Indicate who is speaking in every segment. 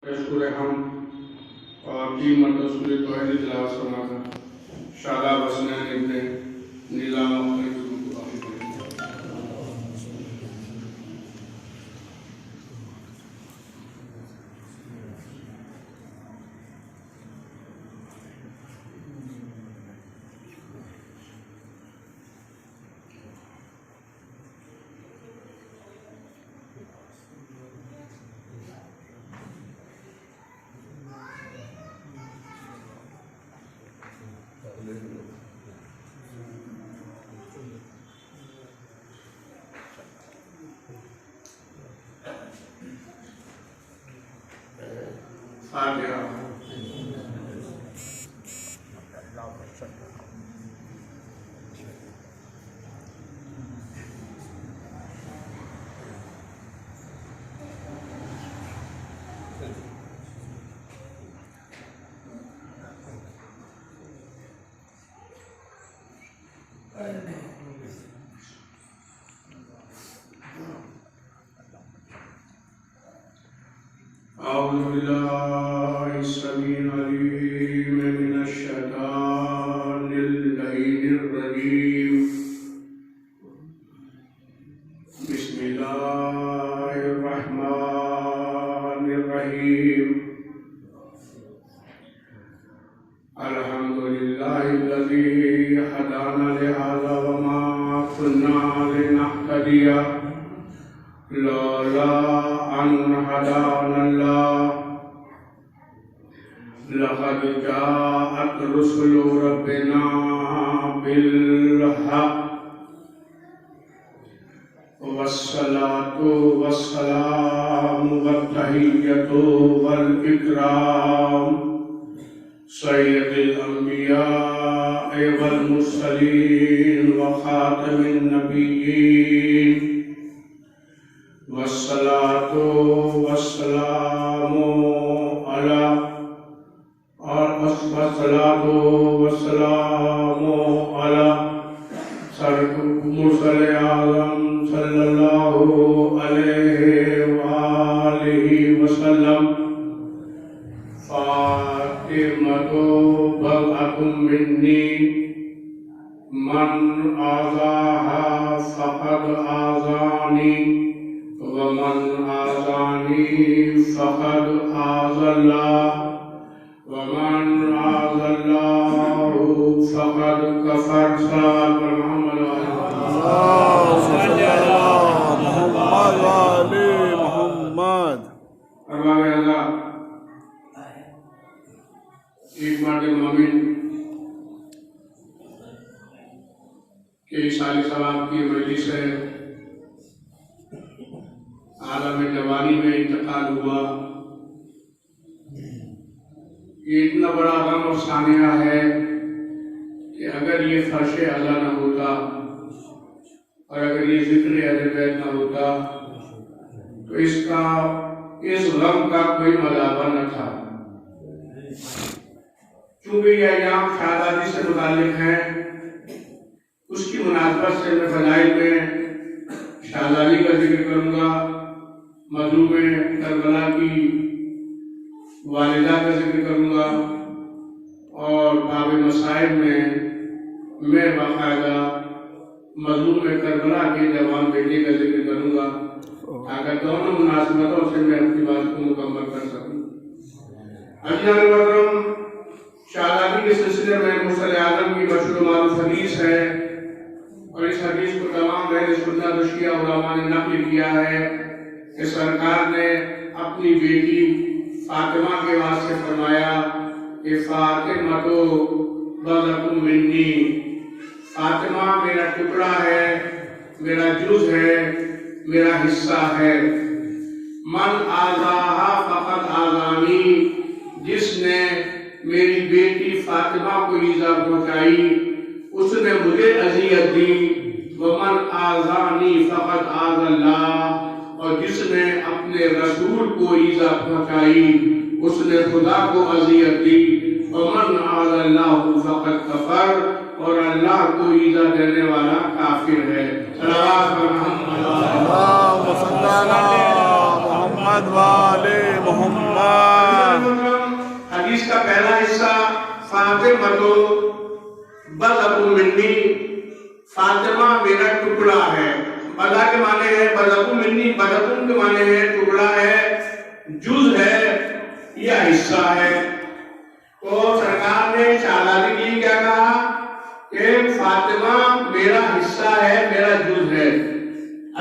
Speaker 1: سورہ ہم اور 3 مرتبہ سورہ توحید تلاوت فرمانا شاداب حسنین ابن نیلام اپنے گرو کو باقی کریں۔ فاتحہ۔ أعوذ بالله السميع العليم من الشيطان اللعين الرجيم بسم الله الرحمن الرحيم الحمد لله الذي هدانا لهذا وما كنا لنهتدي لولا أن هدانا الله لقد جاءت رسل ربنا بالحق والصلاة والسلام والتحية والإكرام سيد الأنبياء والمرسلين وخاتم النبيين والصلاة والسلام على مرسل اعظم صلی اللہ علیہ وآلہ وسلم۔ فاطمۃ بضعۃ منی من آذاها فقد آذانی ومن آذانی فقد آذى الله ومن آذى الله فقد كفر۔ صلى محمد
Speaker 2: وعلى محمد۔
Speaker 1: ارباب اللہ، ایک بات مومن کہ سال ثواب کی مجلس ہے، عالم جوانی میں انتقال ہوا، یہ اتنا بڑا غم اور سانحہ ہے کہ اگر یہ فرش اعلیٰ نہ ہوتا اور اگر یہ ذکر اہل بیت نہ ہوتا تو اس غم کا کوئی مداوع نہ تھا۔ چونکہ یہ ایام شہادتی سے متعلق ہیں، اس کی مناسبت سے میں فضائل میں شہزادی کا ذکر کروں گا، مظلوم کربلا کی والدہ کا ذکر کروں گا، اور باب مصائب میں باقاعدہ مظلوم کربلا کے جوان بیٹے کا ذکر کروں گا تاکہ دونوں مناسبتوں سے میں اپنی بات کو مکمل کر سکوں۔ عزیزان محترم، شہزادی کے سلسلے میں مرسل اعظم کی مشہور و معروف حدیث ہے، اور اس حدیث کو تمام اہل سنت و شیعہ علماء نے نقل کیا ہے کہ سرکار نے اپنی بیٹی فاطمہ کے واسطے فرمایا کہ فاطمہ بضعۃ منی، فاطمہ میرا ٹکڑا ہے، میرا جز ہے، میرا حصہ ہے۔ من آذاہا فقد آذانی، جس نے میری بیٹی فاطمہ کو ایذا پہنچائی اس نے مجھے اذیت دی۔ ومن آذانی فقد آذى اللہ، اور جس نے اپنے رسول کو ایذا پہنچائی اس نے خدا کو اذیت دی۔ ومن آذى اللہ فقد کفر، اور اللہ کو ایذا دینے والا کافر ہے۔ صلوات محمد
Speaker 2: اللہم صلی علی محمد و آل محمد۔
Speaker 1: فاطمہ بضع منی، فاطمہ میرا ٹکڑا ہے. بضع کے معنی ہے بضع منی، بضع کے معنی ہے ٹکڑا ہے، جز ہے یا حصہ ہے. تو سرکار نے شہزادی کے لیے کیا کہا کہ فاطمہ میرا حصہ ہے، میرا جز ہے.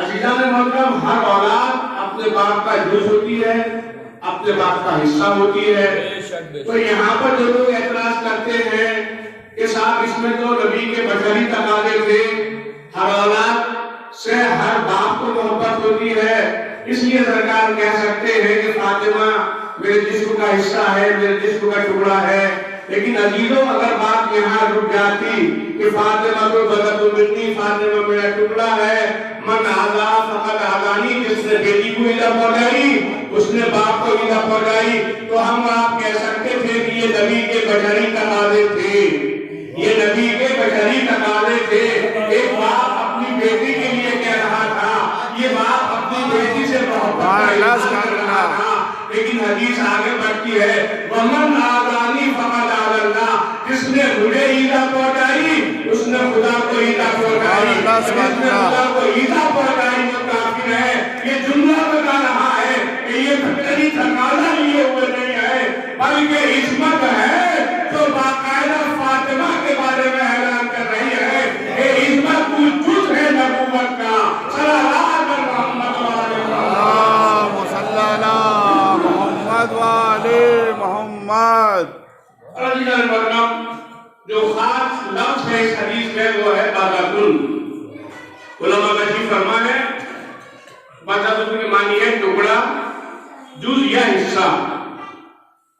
Speaker 1: عزیزان محترم، ہر اولاد اپنے باپ کا جز ہوتی ہے، اپنے باپ کا حصہ ہوتی ہے. تو یہاں پر جو لوگ اعتراض کرتے ہیں کہ صاحب اس میں تو نبی کے بشری تقاضے تھے، ہر اولاد سے ہر باپ کو محبت ہوتی ہے، اس لیے سرکار کہہ سکتے ہیں کہ فاطمہ میرے جسم کا حصہ ہے، میرے جسم کا ٹکڑا ہے. لیکن عزیزوں، اگر بات یہاں رک جاتی کہ فاطمہ تو بضع منی، فاطمہ میرا ٹکڑا ہے، من آذا فقد آذانی، جس نے بیٹی کو ایذا پہنچائی اس نے باپ کو ایذا پہنچائی، تو ہم آپ کہہ سکتے تھے کہ یہ نبی کے بشری تقاضے تھے، یہ نبی کے بشری تقاضے تھے. ایک باپ اپنی بیٹی کے لیے کہہ رہا تھا، یہ باپ اپنی بیٹی سے محبت کر رہا تھا. لیکن حدیث آگے بڑھتی ہے، وَمَنْ آذَانِي فَقَدْ آذَى اللَّهُ، جس نے مجھے ایذا پہنچائی اس نے خدا کو ایذا پہنچائی، جس نے خدا کو ایذا پہنچائی وہ کافر ہے. یہ جملہ بتا رہا ہے کہ یہ بشری تقاضا لیے ہوئے نہیں ہے، بلکہ عصمت ہے جو باقاعدہ فاطمہ کے بارے میں اعلان کر رہی ہے کہ عصمت کو جز ہے نبوت کا. صلی اللہ علیہ محمد
Speaker 2: محمد.
Speaker 1: عزیزان محترم، جو خاص لفظ ہے اس حدیث میں وہ ہے بضع. علماء تشریح فرما ہے بضع کے معنی ہے ٹکڑا، جز یا حصہ.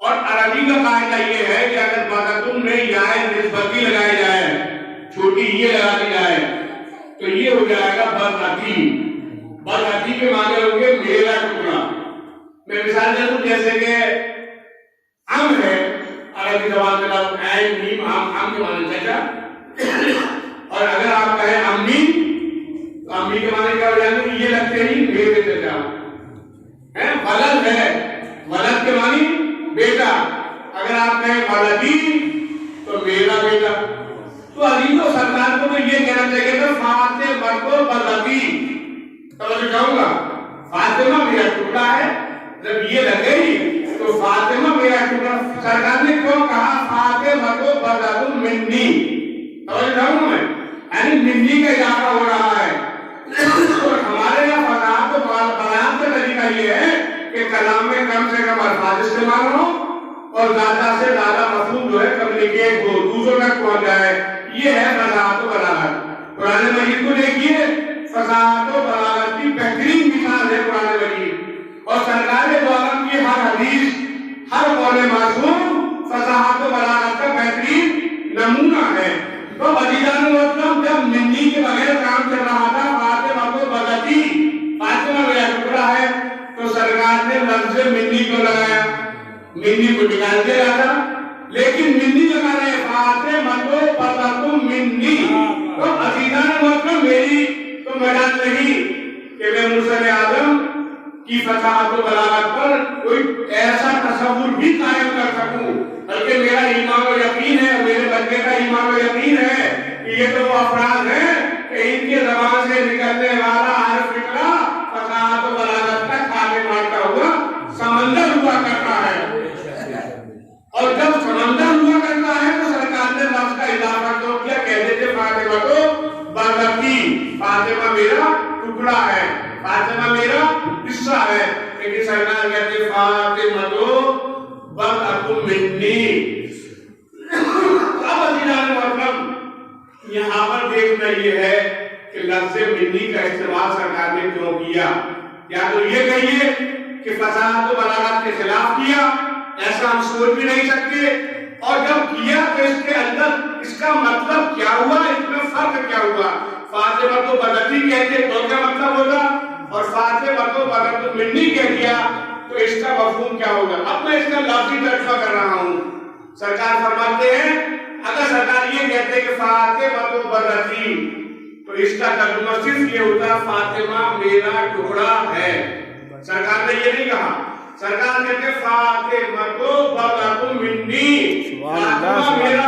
Speaker 1: اور عربی کا قاعدہ یہ ہے کہ اگر بضع میں یا نسبتی لگائی جائے، چھوٹی یہ لگا دی جائے تو یہ ہو جائے گا بضعتی. بضعتی کے معنی ہوں گے میرا ٹکڑا. میں مثال دے دوں، جیسے کہ ام ہے، عربی زبان میں لفظ عین میم ام کے معنی چچا. اور اگر آپ کہیں امی تو امی کے معنی کیا ہو جائیں گے؟ یہ لگتے ہی میرے چچا. ولد ہے، ولد کے معنی بیٹا. اگر آپ کہیں ولدی تو میرا بیٹا. تو عزیزو، سرکار کو تو یہ کہنا چاہیے کہ فاطمہ بضعی. توجہ چاہوں گا، فاطمہ میرا ٹکڑا ہے. جب یہ لگے گی تو فاطمہ میرا ٹکڑا. سرکار نے کیوں کہا فاطمہ بضع منی؟ توجہ چاہوں گا میں، یعنی منی کا اضافہ ہو رہا ہے. اور ہمارے یہاں فضاحت و بیان کا طریقہ یہ ہے کہ کلام میں کم سے کم الفاظ استعمال ہو اور زیادہ سے زیادہ مفہوم جو ہے کمیونیکیٹ ہو، دوسروں تک پہنچ جائے. یہ ہے فضاحت و بلاغت. قرآن مجید کو دیکھیے، فضاحت و بلاغت کی بہترین مثال ہے قرآن مجید. اور سرکار دو عالم کی ہر حدیث، ہر قول معصوم فضاحت و بلاغت کا بہترین نمونہ ہے. تو عزیزان محترم، جب منی کے بغیر کام چل رہا تھا، فاطمہ بضعی، فاطمہ میرا ٹکڑا ہے، تو سرکار نے لفظ منی کو لگایا. منی کو نکال دیا تھا، لیکن منی لگا رہے فاطمہ بضع منی. تو عزیزان محترم، میری تو مجال نہیں کہ میں مرسل اعظم کی فصاحت و بلاغت پر کوئی ایسا تصور بھی قائم کر سکوں، بلکہ میرا ایمان و یقین ہے، میرے بچے کا ایمان و یقین ہے کہ یہ تو وہ افراد ہیں کہ ان کے زبان سے نکلنے والا ہر فکرہ فصاحت و بلاغت کا کھانے مارتا ہوا سمندر ہوا کرتا ہے. اور جب سمندر ہوا کرتا ہے تو سرکار نے لفظ کا اضافہ کیوں کیا؟ کہتے تھے فاطمہ بضعی، فاطمہ میرا ٹکڑا ہے، فاطمہ میرا حصہ ہے. لیکن سرکار کہتے فاطمہ بضع منی. اب عزیزان محترم، یہاں پر دیکھنا یہ ہے کہ لفظ منی کا استعمال سرکار نے کیوں کیا. یا تو یہ کہیے کہ فصاحت و بلاغت کے خلاف کیا، ایسا ہم سوچ بھی نہیں سکتے. اور جب کیا تو اس کے اندر اس کا مطلب کیا ہوا، اس میں فرق کیا ہوا؟ فاطمہ کو بضعی کہتے تو کیا مطلب ہوگا، اور فاطمہ کو بضع منی کہہ دیا تو اس کا مفہوم کیا ہوگا؟ اب میں اس کا لفظی ترجمہ کر رہا ہوں. سرکار فرماتے ہیں اگر سرکار یہ کہتے کہ فاطمہ بضعی تو اس کا ترجمہ صرف یہ ہوتا فاطمہ میرا ٹکڑا ہے. سرکار نے یہ نہیں کہا، سرکار کہتے فاطمہ بضع منی، فاطمہ میرا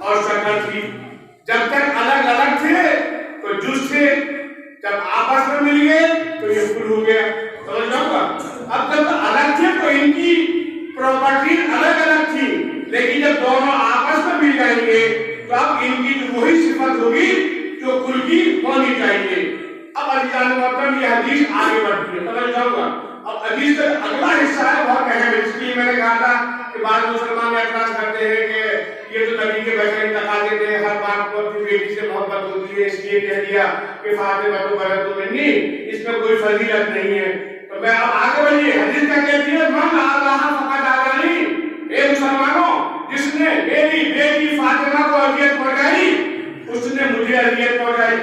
Speaker 1: اور شکر تھی. جب تک الگ الگ تھے تو جز تھے، جب آپس میں مل گئے تو یہ کل ہو گیا. سمجھ جاؤ گا. اب جب الگ تھے تو ان کی پراپرٹی الگ الگ تھی، لیکن جب دونوں آپس میں مل جائیں گے تو اب ان کی وہی صفت ہوگی جو کل کی ہونی چاہیے. اب عزیزان محترم یہ حدیث آگے بڑھتی ہے. سمجھ جاؤ گا. اب حدیث کا اگلا حصہ ہے بہت اہم ہے. اس لیے میں نے کہا تھا کہ بعض مسلمان اعتراض کرتے ہیں کہ یہ تو نبی کے بغیر انتقال دیتے ہیں، ہر بات کو اپنی بیٹی سے محبت ہوتی ہے اس لیے کہہ دیا کہ فاطمہ تو بلد منی، اس میں کوئی فضیلت نہیں ہے. تو میں اب آگے بڑھیے. حدیث کیا کہتی ہے؟ من اللہ فقط آلانی. اے مسلمانوں، جس نے میری بیٹی فاطمہ کو اذیت پہنچائی اس نے مجھے اذیت پہنچائی.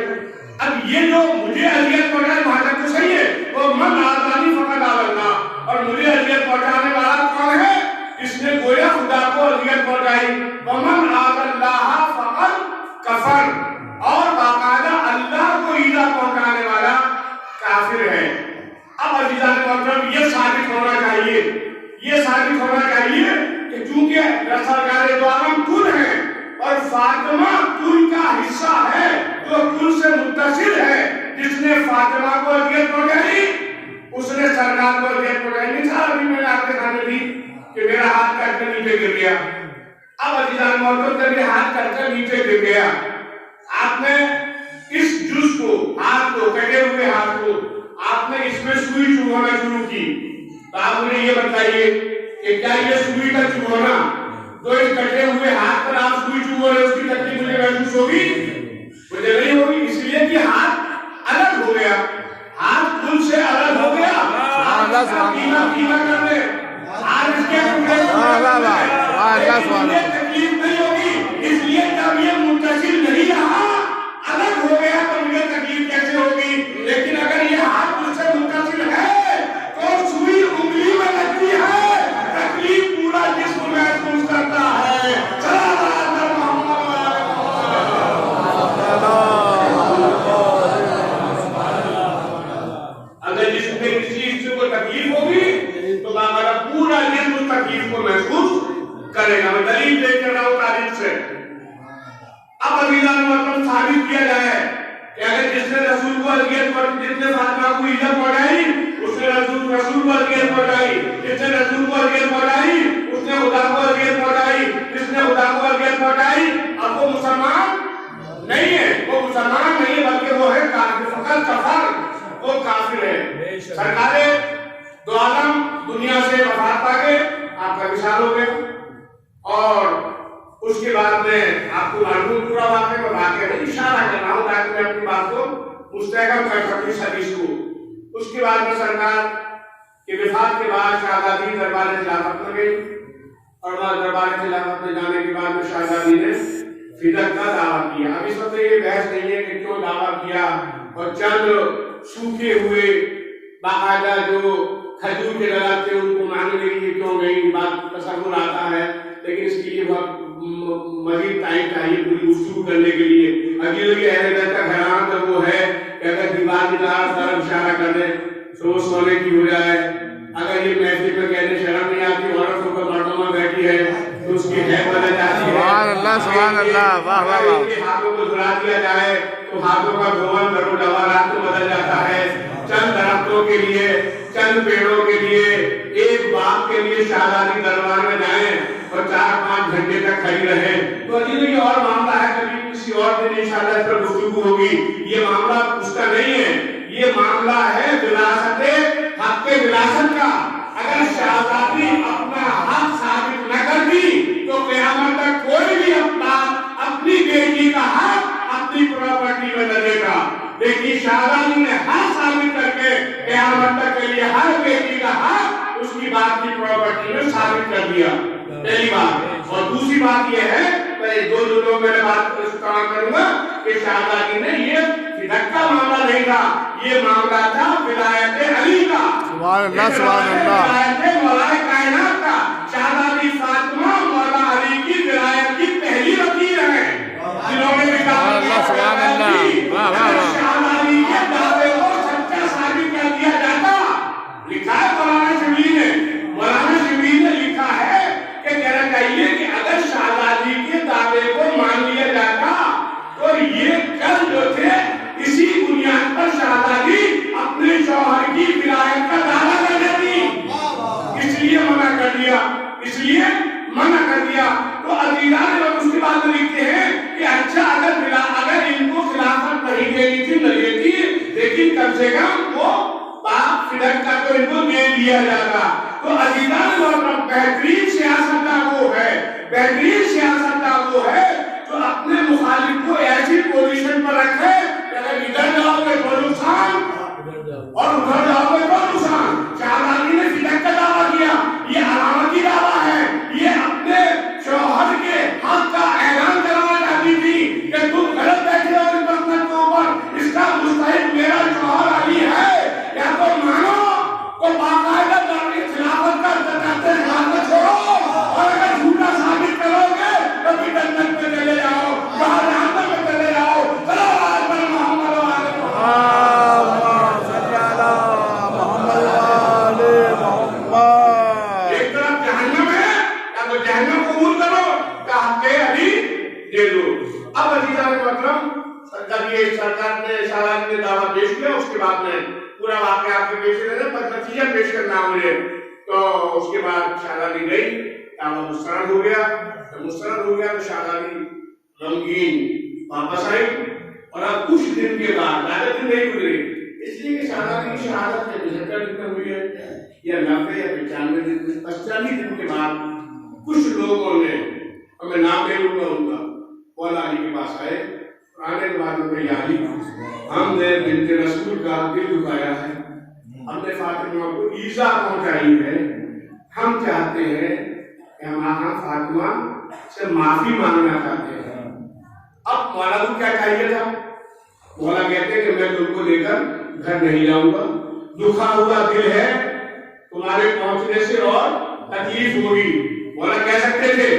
Speaker 1: اب یہ جو مجھے اذیت پہنچائی وہاں تک تو صحیح ہے، وہ من آلانی فقط آلنا. اور مجھے اذیت پہنچانے والا کون ہے؟ جس نے گویا خدا کو اذیت پہنچائی. ومن آذى اللہ فقط کفر. اور باقاعدہ اللہ کو ایذا پہنچانے والا کافر ہے. اب عزیزان محترم یہ ثابت ہونا چاہیے، یہ ثابت ہونا چاہیے کہ چونکہ سرکار دو عالم کل ہیں اور فاطمہ کل کا حصہ ہے جو کل سے متصل ہے. جس نے فاطمہ کو اذیت پہنچائی اس نے سرکار کو اذیت پہنچائی. مثال ابھی میں نے آپ کے سامنے دی کہ میرا ہاتھ کٹ کر نیچے گر گیا. اب عزیزان محترم جب یہ ہاتھ کٹ کر نیچے گر گیا، آپ نے اس جز کو، ہاتھ کو، کٹے ہوئے ہاتھ کو آپ نے اس میں سوئی چبھانا شروع کی. تو آپ مجھے یہ بتائیے کہ کیا یہ سوئی کا چبھانا تو اس کٹے ہوئے ہاتھ پر آپ سوئی چبھو رہے اس کی تکلیف مجھے محسوس ہوگی؟ مجھے نہیں ہوگی. اس لیے کہ ہاتھ الگ ہو گیا، ہاتھ خود سے الگ ہو گیا. قیمہ کر لے ہاتھ اس کے تکلیف نہیں ہوگی. اس لیے جب یہ متصل نہیں رہا، الگ ہو گیا تو مجھے تکلیف کیسے ہوگی؟ لیکن اگر یہ ہاتھ مجھ سے متصل ہے تو سوئی انگلی میں لگتی ہے، تکلیف پورا جسم محسوس کرتا ہے. اگر جسم میں کسی حصے کو تکلیف ہوگی تو پورا جسم تکلیف کو محسوس کرے گا. میں دلیل دیکھ کر رہا ہوں تاریخ سے. اب عزیزان محترم ثابت کیا جائے کہ اگر جس نے رسول کو اذیت پہنچائی، جس نے فاطمہ کو ایذا پہنچائی اس نے رسول کو اذیت پہنچائی، جس نے رسول کو اذیت پہنچائی اس نے خدا کو اذیت پہنچائی، جس نے خدا کو اذیت پہنچائی اب وہ مسلمان نہیں ہے. وہ مسلمان نہیں ہے بلکہ وہ ہے کافر. فقط کفر، وہ کافر ہے. سرکار دو عالم دنیا سے وفات پا گئے، آپ کا وصال ہو گیا. اور اس کے بعد میں آپ کو معلوم پورا واقعہ میں واقعہ نہیں اشارہ کر رہا ہوں تاکہ میں اپنی بات کو مستحکم کر سکوں اس حدیث کو. اس کے بعد میں سرکار کے وفات کے بعد شہزادی دربار خلافت میں گئی اور دربار خلافت میں جانے کے بعد میں شہزادی نے فدق کا دعویٰ کیا. اب اس وقت یہ بحث نہیں ہے کہ کیوں دعویٰ کیا اور چند سوکھے ہوئے باقاعدہ جو کھجور کے درخت تھے ان کو ماننے کے لیے کیوں گئی، بات تصور آتا ہے. لیکن اس کے لیے بہت مزید ٹائم چاہیے پوری گفتگو کرنے کے لیے. اگلی اہل بیت کا گھرانہ تو وہ ہے کہ اگر دیوار کی طرف اشارہ کر دے تو وہ سونے کی ہو جائے. اگر یہ محفل میں کہنے شرم نہیں آتی عورت ہو کر مردوں میں بیٹھی ہے تو اس کی ہے بدل جاتی ہے.
Speaker 2: سبحان اللہ، سبحان اللہ، واہ واہ واہ.
Speaker 1: اگر ہاتھوں کو دھلا دیا جائے تو ہاتھوں کا دھون درو جواہرات میں بدل جاتا ہے. چند درختوں کے لیے، چند پیڑوں کے لیے، ایک باغ کے لیے شہزادی دربار میں جائیں اور 4-5 گھنٹے تک کھڑی رہے تو عزیز یہ اور معاملہ ہے. کبھی کسی اور دن انشاءاللہ اس پر گفتگو ہوگی. یہ معاملہ اس کا نہیں ہے، یہ معاملہ ہے وراثت، حق کے وراثت کا. اگر شہزادی اپنا حق ثابت نہ کر دی تو قیامت تک کوئی بھی اپنی بیٹی کا حق اپنی پراپرٹی میں نہ دے گا. لیکن شہزادی نے حق ثابت کر کے قیامت تک کے لیے ہر بیٹی کا حق اس کی باپ کی پراپرٹی میں ثابت کر دیا. پہلی بات. اور دوسری بات یہ ہے، میں 2 جملوں میں بات استعمال کروں گا کہ شہزادی نے یہ فدق کا معاملہ نہیں تھا، یہ معاملہ تھا ولایت علی کا.
Speaker 2: سبحان اللہ، سبحان اللہ.
Speaker 1: ولایت مولا کائنات کا. شہزادی فاطمہ مولا علی کی ولایت کی پہلی وکیل ہے جنہوں نے
Speaker 2: سبحان اللہ، سبحان اللہ، واہ واہ واہ.
Speaker 1: شہزادی کے دعوے کو سچا ثابت کر دیا جاتا. لکھا ہے مولانا شبلی نے لکھا ہے کہ کہنا چاہیے کہ اگر شہزادی کے دعوے کو مان اس لیے منع کر دیا، اس لیے منع کر دیا۔ تو عزیزان لوگ اس کے بعد لکھتے ہیں کہ اچھا اگر ان کو خلافت نہیں دینی تھی نہ دیتی، لیکن کم سے کم وہ باپ فدق کا تو ان کو دے دیا جاتا۔ تو عزیزان لوگ بہترین سیاستدان وہ ہے، بہترین سیاستدان وہ ہے جو اپنے مخالف کو ایسی پوزیشن پر رکھے کہ اگر ادھر جاؤ گے تو نقصان اور ادھر جاؤ گے تو نقصان۔ شاہزادی نے فدق کا دعویٰ کیا، یہ علامتی دعویٰ ہے، یہ اپنے شوہر کے حق کا اعلان کرانا چاہتی تھی کہ تم غلط بیٹھے ہو اس مسئلے کے اوپر، اس کا مستحق میرا شوہر علی ہے، یا تو مانو تو باقاعدہ خلافت کا خلافت چھوڑو، اور اگر جھوٹا ثابت کرو گے تو بھی جنت میں چلے جاؤ، جہنم میں چلے جاؤ۔ چلو آج پر محمد ایک طرف جہنم ہے، یا تو جہنم قبول کرو یا حق علی دے دو۔ اب عزیزان محترم جب یہ سرکار نے شاہزادی نے دعویٰ پیش کیا، اس کے بعد میں پورا واقعہ آپ کے پیش کرنا پر نتیجہ پیش کرنا مجھے، تو اس کے بعد شاہزادی گئی، دعویٰ مسترد ہو گیا، جب مسترد ہو گیا تو شاہزادی غمگین واپس آئی، اور اب کچھ دن کے بعد زیادہ دن نہیں گزرے، اس لیے کہ شاہزادی کی شہادت میں 75 دن ہوئی ہے یا 90 یا 95 دن، 45 دن کے بعد کچھ لوگوں نے، اور میں نام لے لوں گا ان کا، مولا علی کے پاس آئے، آنے کے بعد میں یا علی، ہم نے بنت رسول کا دل دکھایا ہے، ہم نے فاطمہ کو ایذا پہنچائی ہے، ہم چاہتے ہیں کہ ہم فاطمہ سے معافی مانگنا چاہتے ہیں۔ اب مولا کو کیا چاہیے تھا؟ مولا کہتے ہیں کہ میں تم کو لے کر گھر نہیں جاؤں گا، دکھا ہوا دل ہے، تمہارے پہنچنے سے اور تکلیف ہوگی، مولا کہہ سکتے تھے،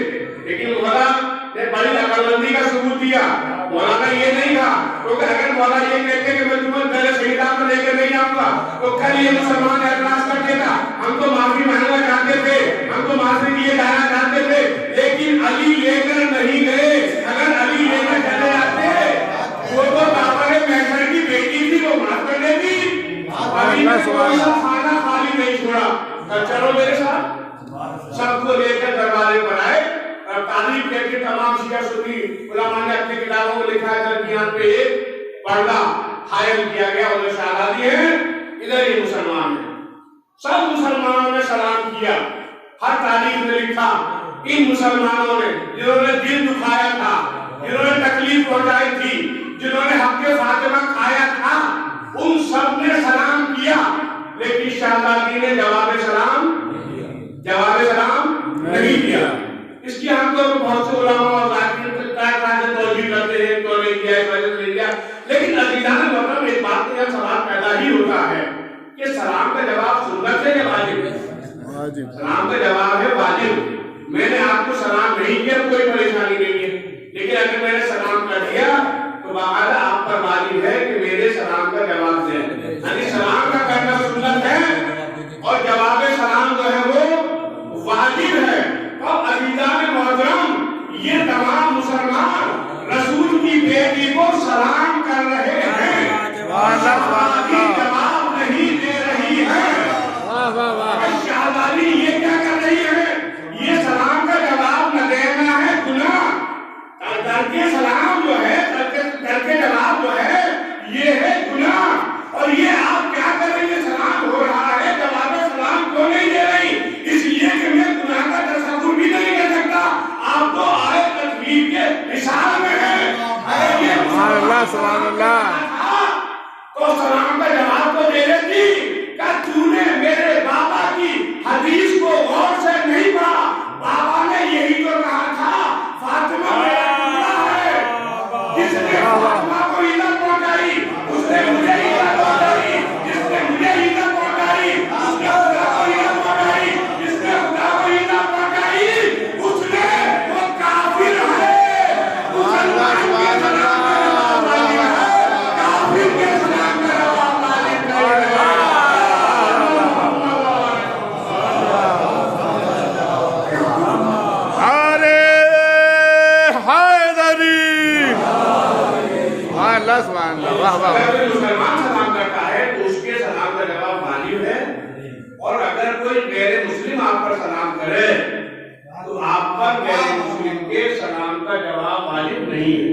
Speaker 1: لیکن مولا نے بڑی عقلمندی کا ثبوت دیا۔ مولا نے یہ نہیں کہا، کیونکہ اگر مولا یہ کہتے کہ میں تمہیں پہلے شہیدہ کو لے کے نہیں آؤں گا تو کل یہ مسلمان اعتراض کر دیتا، ہم تو معافی مانگنا چاہتے تھے، ہم تو معافی دیے جانا چاہتے تھے، لیکن علی لے کر نہیں گئے۔ اگر علی لے کر چلے آتے وہ تو بابا محشر کی بیٹی تھی، وہ معاف کر دیتی۔ علی نے کوئی خانہ خالی نہیں چھوڑا، چلو میرے ساتھ، سب کو لے کر دروازے پر آئے، اور تعریف کر کے تمام شیعہ سنی علماء نے اپنی کتابوں میں لکھا ہے، درمیان پہ ایک پردہ حائل کیا گیا، ادھر شاہزادی ہے، ادھر یہ مسلمان ہے۔ سب مسلمانوں نے سلام کیا، ہر تاریخ میں لکھا ان مسلمانوں نے جنہوں نے دل دکھایا تھا، جنہوں نے تکلیف پہنچائی تھی، جنہوں نے حق فاطمہ کھایا تھا، ان سب نے سلام کیا، لیکن شاہزادی نے جواب سلام نہیں دیا۔ اس کی ہم تو بہت سے علماء اور توجیہ کرتے ہیں، تو نہیں کیا، اس وجہ سے نہیں کیا، لیکن عزیزان محترم ایک بات کا سوال پیدا ہی ہوتا ہے کہ سلام کا جواب سنت ہے یا واجب ہے؟ سلام کا جواب ہے واجب۔ میں نے آپ کو سلام نہیں کیا، کوئی پریشانی نہیں ہے، لیکن اگر میں نے سلام کر دیا تو باقاعدہ آپ پر واجب ہے کہ میرے سلام کا جواب دیں، یعنی سلام کا کرنا سنت ہے اور جواب سلام جو ہے وہ واجب ہے۔ اب عزیزان محترم یہ تمام مسلمان رسول کی بیٹی کو سلام کر رہے ہیں، شہزادی جواب نہیں دے رہی ہے۔ شہزادی یہ کیا کر رہی ہے؟ یہ سلام کا جواب نہ دینا ہے گناہ، کر کے سلام جو ہے، کر کے جواب جو ہے یہ ہے گناہ، اور یہ آپ کیا کر رہی ہے؟ سلام ہو رہا ہے، جواب سلام کیوں نہیں دے رہی؟ اس لیے کہ میں گناہ کا تصور بھی نہیں کر سکتا، آپ تو آئے تکلیف کے حساب میں ہے۔ سبحان اللہ، تو سلام کا جواب تو دے دیتی کہ تو نے میرے بابا کی حدیث کو غور سے نہیں پڑھا، بابا نے یہی تو کہا تھا فاطمہ میرا ٹکڑا ہے، جس نے فاطمہ کو ایذا پہنچائی اس نے مجھے ایذا پہنچائی، جس نے مجھے ایذا پہنچائی اس نے خدا کو ایذا پہنچائی، جس نے خدا کو ایذا پہنچائی اس نے وہ کافر ہے۔ مسلمان کے سلام کا جواب واجب ہے، کافر کے سلام کا جواب واجب نہیں ہے۔ مسلمان سلام کرتا ہے تو اس کے سلام کا جواب واجب ہے، اور اگر کوئی غیر مسلم مسلم آپ پر سلام کرے تو آپ پر غیر مسلم کے سلام کا جواب واجب نہیں ہے۔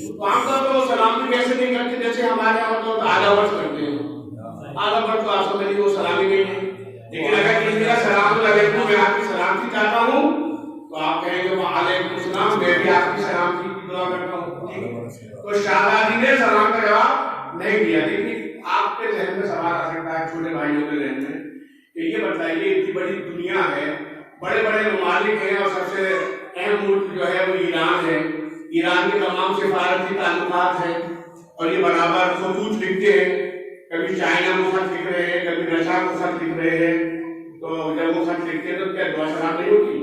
Speaker 1: تو عام طور پر وہ سلام بھی کیسے نہیں کرتے جیسے ہمارے یہاں تو آدھا ورد کرتے ہیں، آدھا ورد تو آپ سمجھیے وہ سلامی نہیں ہے، لیکن اگر کسی کا سلام علیکم میں آپ کی سلامتی چاہتا ہوں تو آپ کہیں گے وعلیکم السلام، میں بھی آپ کی سلامتی کی دعا کرتا ہوں۔ تو شہزادی نے سلام کا جواب نہیں دیا، لیکن آپ کے ذہن میں سوال آ سکتا ہے چھوٹے بھائیوں کے ذہن میں کہ یہ بتائیے اتنی بڑی دنیا ہے، بڑے بڑے ممالک ہیں اور سب سے اہم ملک جو ہے وہ ایران ہے، ایران کے تمام سفارتی تعلقات ہیں اور یہ برابر خطوط لکھتے ہیں، کبھی چائنا کو خط لکھ رہے ہیں، کبھی رشیا کو خط لکھ رہے ہیں، تو جب وہ خط لکھتے ہیں تو کیا دعا سلام نہیں ہوتی؟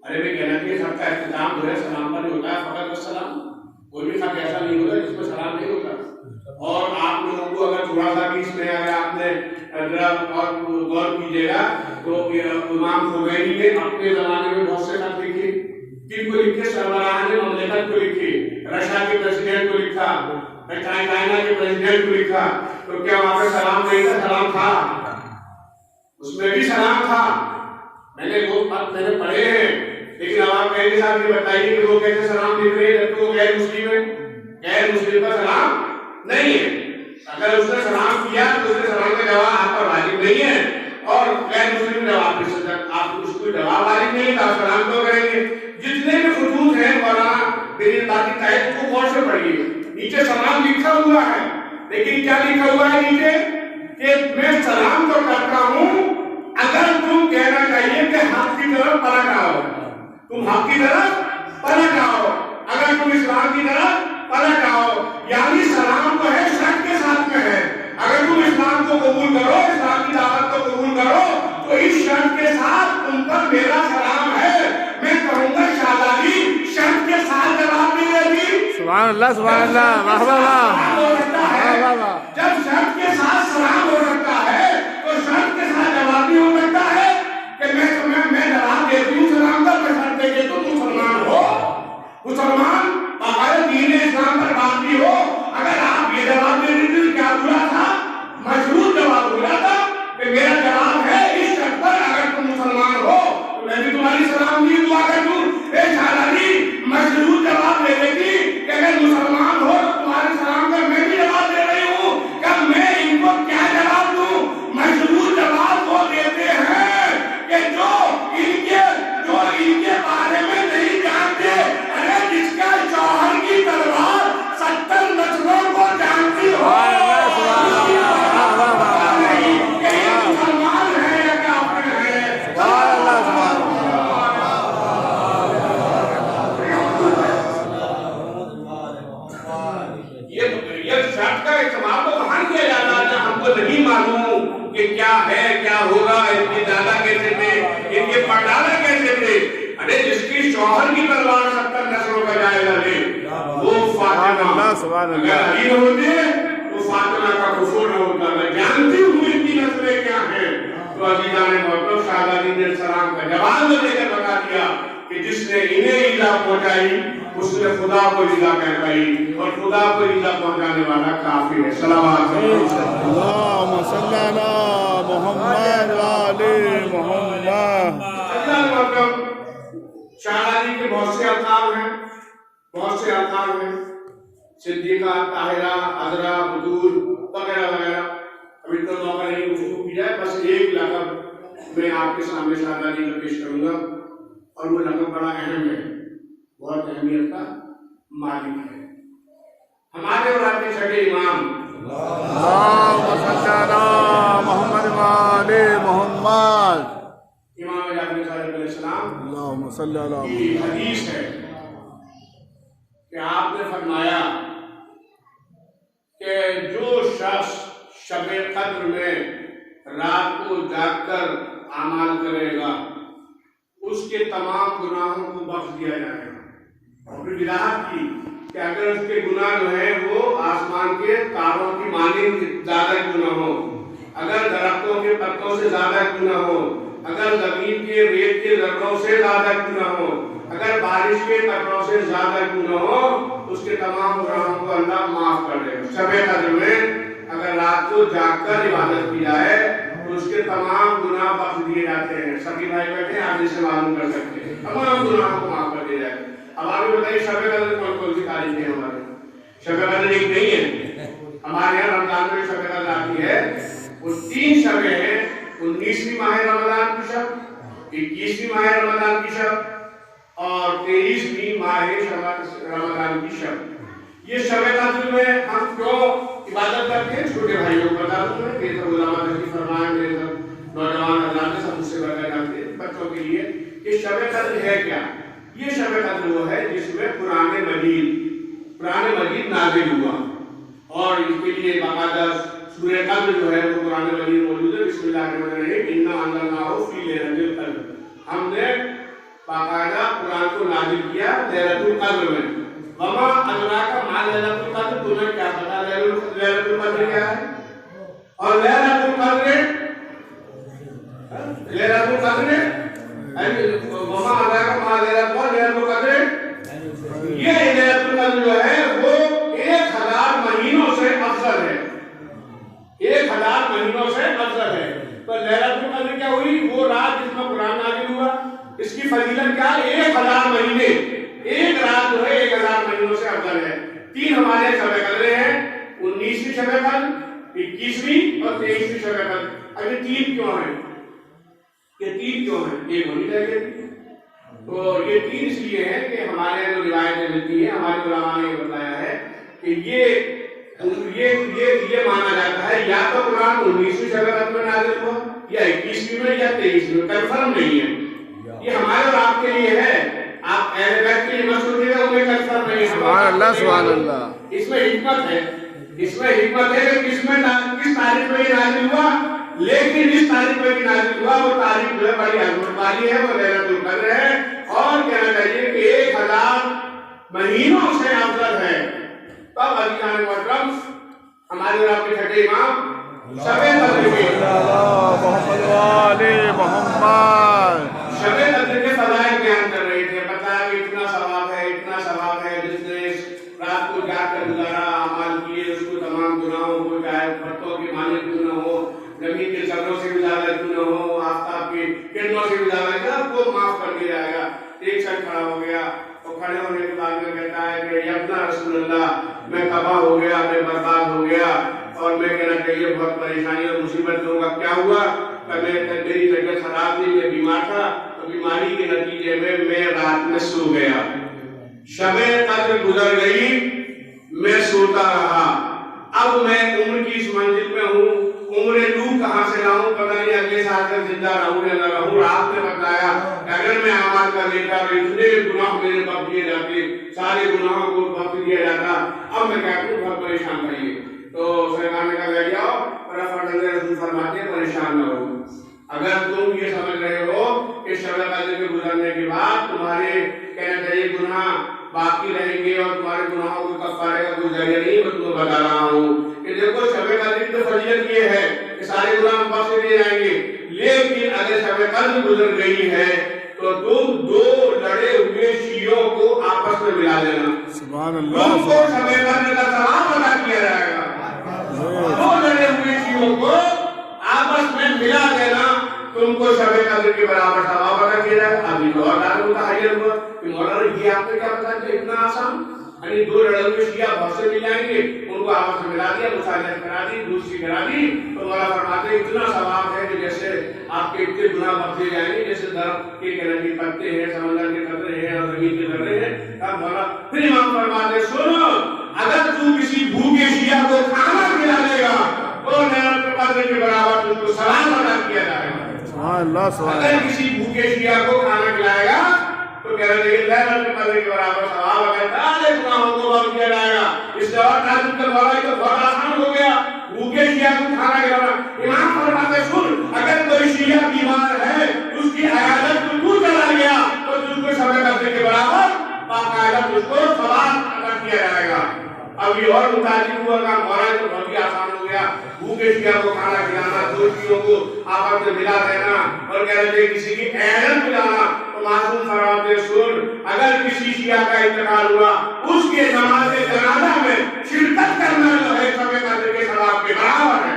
Speaker 1: ارے بھائی کہنا چاہیے خط کا اختتام جو ہے سلام پر ہی ہوتا ہے، فقط والسلام، کوئی بھی خط ایسا نہیں ہوتا جس میں سلام نہیں ہوتا۔ اور آپ لوگوں کو اگر تھوڑا سا بھی اس میں اگر آپ نے ذرا اور غور کیجیے گا تو امام خمینی نے اپنے زمانے میں بہت سے خط لکھے، کن کو لکھے؟ سربراہان مملکت کو لکھے، رشیا کے پریزیڈنٹ کو لکھا، چائنا کے پریزیڈنٹ کو لکھا، تو کیا وہاں پہ سلام نہیں تھا؟ سلام تھا، اس میں بھی سلام تھا۔ میں نے وہ خط میں نے پڑھے ہیں، لیکن اب آپ کہیں گے صاحب یہ بتائیے کہ وہ کیسے سلام لکھ رہے ہیں جبکہ وہ غیر مسلم ہے؟ غیر مسلم کا سلام نہیں ہے۔ اگر اس نے سلام کیا تو اس نے سلام کا جواب آپ پر واجب نہیں ہے، اور غیر مسلم جواب بھی آپ اس کو جواب واجب نہیں تھا، سلام تو کریں گے۔ جتنے بھی خطوط ہیں مولانا میری باقی تائید کو غور سے پڑھیے، نیچے سلام لکھا ہوا ہے، لیکن کیا لکھا ہوا ہے نیچے کہ میں سلام تو کرتا ہوں اگر تم کہنا چاہیے کہ حق کی طرف پلٹ آؤ، تم حق کی طرف پلٹ آؤ، اگر تم اسلام کی طرف پلٹ آؤ، یعنی سلام تو ہے شرط کے ساتھ میں ہے، اگر تم اسلام کو قبول کرو، اسلام کی دعوت کو قبول کرو تو اس شرط کے ساتھ تم پر میرا سلام ہے۔ میں کہوں گا شہزادی شرط کے ساتھ جواب نہیں دیتی،
Speaker 2: سبحان اللہ سبحان اللہ، واہ واہ واہ، واہ واہ واہ۔
Speaker 1: جب شرط کے ساتھ سلام ہو سکتا ہے تو شرط کے ساتھ جواب بھی ہو سکتا ہے کہ میں جواب دیتی ہوں سلام کا، شرط دے کے تم مسلمان ہو، مسلمان باقاعدہ دین اسلام پر باقی ہو۔ اگر آپ یہ جواب دے دیتے کیا برا تھا؟ مشروط جواب برا تھا کہ میرا جواب ہے اس شرط پر اگر تم مسلمان ہو تو میں بھی تمہاری سلام کی دعا کر دوں۔ اے شہزادی مشروط جواب دے دیتی کہ اگر مسلمان ہو تو تمہارے سلام کا میں بھی جواب دے رہی ہوں، کہ میں ان کو کیا جواب دوں؟ مشروط جواب وہ دیتے ہیں کہ جو ان کے بارے میں نہیں جانتے، ارے جس کا شوہر کی تلوار 70 نسلوں کو جانتی ہو، مسلمان ہے یا کافر ہے؟ یہ شرط کا استعمال تو وہاں کیا جاتا ہے ہم کو نہیں معلوم کہ کیا ہے کیا ہوگا، ان کے دادا کیسے تھے، ان کے پردادا کیسے تھے۔ ارے جس کی شوہر کی تلوار 70 نسلوں کا جائزہ لے وہ فاطمہ، اگر علی نہ ہوتے تو فاطمہ کا کفر نہ ہوتا۔ میں جانتی ہوں ان کی نسلیں کیا ہیں۔ تو عزیزان محترم شہزادی نے سلام کا جواب دے کر بتا دیا کہ جس نے انہیں ایذا پہنچائی اس نے خدا کو ایذا پہنچائی، اور خدا کو ایذا پہنچانے والا کافر ہے۔ صلوات
Speaker 2: اللہم صلی علی محمد و آل محمد۔
Speaker 1: شہزادی کے بہت سے القاب ہیں، بہت سے القاب ہیں، صدیقہ، طاہرہ، عذرا، بطول وغیرہ وغیرہ۔ ابھی تو موقع نہیں گفتگو کی جائے، بس ایک لقب میں آپ کے سامنے شہزادی کا پیش کروں گا، اور وہ لقب بڑا اہم ہے، بہت اہمیت کا مالک ہے۔ ہمارے اور آپ کے چھٹے امام
Speaker 2: اللہم صلی علی محمد و آل محمد۔
Speaker 1: امام جعفر صادق علیہ السلام
Speaker 2: اللہم صلی علی
Speaker 1: کی حدیث ہے کہ آپ نے فرمایا کہ جو شخص شب قدر میں رات کو جاگ کر اعمال کرے گا اس کے تمام گناہوں کو بخش دیا جائے گا۔ اور پھر وضاحت کی کہ اگر اس کے گناہ جو ہیں وہ آسمان کے تاروں کی مانند زیادہ کیوں نہ ہو، اگر درختوں کے پتوں سے زیادہ کیوں نہ ہو، اگر زمین کے ریت کے ذروں سے زیادہ کیوں نہ ہو، اگر بارش کے قطروں سے زیادہ کیوں نہ ہو، اس کے تمام گناہوں کو اللہ معاف کر دے گا۔ شب قدر میں اگر رات کو جاگ کر عبادت کی جائے تو تو اس کے تمام گناہ بخش دیے جاتے ہیں. سبھی بھائی بیٹھے ہیں, آپ اسے معلوم کر سکتے ہیں, تمام گناہوں کو معاف کر دیا جائے. اب آگے بتائیے شب قدر کون کون سی تاریخیں ہیں ہمارے. شب قدر ایک نہیں ہے ہمارے یہاں. رمضان میں شب قدر آتی ہے, وہ 3 شبیں ہیں. 19ویں ماہ رمضان کی شب, 21ویں ماہ رمضان کی شب اور 23ویں ماہ رمضان کی شب. یہ شب قدر میں ہم کیوں عبادت کرتے ہیں, چھوٹے بھائیوں کو بتا دوں میں, میرے سب علماء تشریف فرمائے, میرے سب نوجوان حضرات سب مجھ سے بتا جانتے ہیں بچوں کے لیے کہ شب قدر ہے کیا. یہ شب قدر وہ ہے جس میں قرآن مجید نازل ہوا, اور اس کے لیے باقاعدہ سورہ قدر جو ہے وہ قرآن مجید موجود ہے. بسم اللہ الرحمن الرحیم, انا انزلناہ فی لیلۃ القدر. ہم نے باقاعدہ قرآن کو نازل کیا لیلۃ القدر میں. وما ادراک ما لیلۃ القدر, تمہیں کیا پتا لیلۃ القدر کیا ہے. اور لیلۃ القدر وما ادراک ما لیلۃ القدر, یہ لیلۃ القدر جو ہے وہ 1000 مہینوں سے افضل ہے. 1000 مہینوں سے افضل ہے. تو لیلۃ القدر کیا ہوئی, وہ رات جس میں قرآن نازل ہوا. اس کی فضیلت کیا ہے, 1000 مہینے, ایک رات جو ہے 1000 مہینوں سے افضل ہے. 3 ہمارے شب قدر ہیں, 19ویں شب قدر, 21ویں اور 23ویں شب قدر. اب یہ 3 کیوں ہیں, یہ 3 کیوں ہیں, ایک ہونی چاہیے. تو یہ 3 اس لیے ہیں کہ ہمارے جو روایتیں ملتی ہیں, ہمارے علماء نے بتایا ہے کہ یہ مانا جاتا ہے یا تو قرآن 19ویں شب قدر میں نازل ہوا یا 21ویں میں یا 23ویں میں, کنفرم نہیں ہے. یہ ہمارے اور آپ کے لیے ہے, آپ اہل بیت کے لیے مت سوچیے گا انہیں کنفرم نہیں ہے.
Speaker 2: سبحان اللہ سبحان اللہ.
Speaker 1: اس میں حکمت ہے, اس میں حکمت ہے کہ کس تاریخ میں یہ نازل ہوا, لیکن جس تاریخ میں یہ نازل ہوا وہ تاریخ جو ہے بڑی عظمت والی ہے, وہ لیلۃ القدر ہے. اور کہنا چاہیے کہ 1000 مہینوں سے افضل ہے. تب عزیزان محترم ہمارے اور آپ کے چھٹے امام شب قدر کے شب قدر کے فضائل بیان کر رہے تھے. بتایا کہ اتنا ثواب ہے جس نے رات کو جا کر گزارا, اعمال کیے, اس کو تمام گناہوں کو, چاہے پرتوں کے معنی کیوں نہ ہو, زمین کے ذروں سے بھی زیادہ کیوں نہ ہو, آفتاب کی کرنوں سے بھی زیادہ, سب کو معاف کر دیا جائے گا. ایک شخص کھڑا ہو گیا, اور کھڑے ہونے کے بعد میں کہتا ہے کہ یا ابن رسول اللہ, میں تباہ ہو گیا, میں برباد ہو گیا, اور میں کہنا چاہیے بہت پریشانی اور مصیبت لوں گا. کیا ہوا کہ میری طبیعت خراب تھی, میں بیمار تھا, تو بیماری کے نتیجے میں رات میں سو گیا. شب قدر گزر گئی, میں سوتا رہا. اب میں عمر کی اس منزل میں ہوں, عمر لوں کہاں سے لاؤں, پتہ نہیں اگلے سال تک زندہ رہوں یا نہ رہوں. آپ نے بتایا کہ اگر میں اعمال کا لیتا تو اتنے گناہ میرے بخش دیے جاتے, سارے گناہوں کو بخش دیا جاتا. اب میں کہتا ہوں بہت پریشان رہیے. تو سرکار نے کہا بیٹھ جاؤ, رسول فرماتے ہیں پریشان نہ ہو. اگر تم یہ سمجھ رہے ہو کہ شب قدر کے گزرنے کے بعد تمہارے کہنا چاہیے گناہ باقی رہیں گے اور تمہارے گناہوں کو کفارے کا کوئی ذریعہ نہیں, میں تمہیں بتا رہا ہوں کہ دیکھو شب قدر کی تو فضیلت یہ ہے کہ سارے گناہ بخش دیے جائیں گے. لیکن اگر شب قدر گزر گئی ہے تو تم 2 لڑے ہوئے شیعوں کو آپس میں ملا دینا.
Speaker 2: سبحان اللہ.
Speaker 1: تم کو شب قدر کا ثواب ادا کیا جائے گا. 2 لڑے ہوئے شیعوں کو آپس میں ملا دینا, تم کو شب قدر کے برابر ثواب ادا کیا جائے. ابھی تو اور آدمی متحیر ہوا کہ مولانا یہ آپ نے کیا بتا دیا اتنا آسان, یعنی 2 لڑے ہوئے شیعہ بہت سے مل جائیں گے, ان کو آپس میں ملا دیا, مصالحت کرا دی, دوسری کرا دی. تو مولا فرماتے ہیں اتنا ثواب ہے کہ جیسے آپ کے اتنے گناہ بخشے جائیں گے جیسے درخت کے کہنا کہ پتے ہیں, سمندر کے قطرے ہیں اور زمین کے قطرے ہیں. تب مولا پھر امام فرماتے ہیں سنو, اگر تو کسی بھوکے شیعہ کو کھانا کھلا دے گا تو لیلۃ القدر کے برابر تم کو ثواب ادا کیا جائے گا. اگر کسی بھوکے شیعہ کو کھانا کھلائے گا تو کہہ رہے ہیں لیلۃ القدر کے برابر ثواب اگر سارے گناہوں کو معاف کیا جائے گا. اس سے اور تعلق کا بڑا تو بہت آسان ہو گیا, بھوکے شیعہ کو کھانا کھلانا. امام فرماتے ہیں سن, اگر کوئی شیعہ بیمار ہے اس کی عیادت تو چلا گیا تو تجھ کو شب قدر کے برابر باقاعدہ تجھ کو ثواب ادا کیا جائے گا. اب یہ اور متعلق ہوا کام ہو رہا ہے تو بہت ہی آسان ہو گیا. بھوکے شیعہ کو کھانا کھلانا, 2 شیعوں کو آپس میں ملا دینا, اور کہہ رہے کسی کی عیادت کرانا. تو معصوم فرماتے سن, اگر کسی شیعہ کا انتقال ہوا اس کے نماز جنازہ میں شرکت کرنا جو ہے شب قدر کے ثواب کے برابر ہے.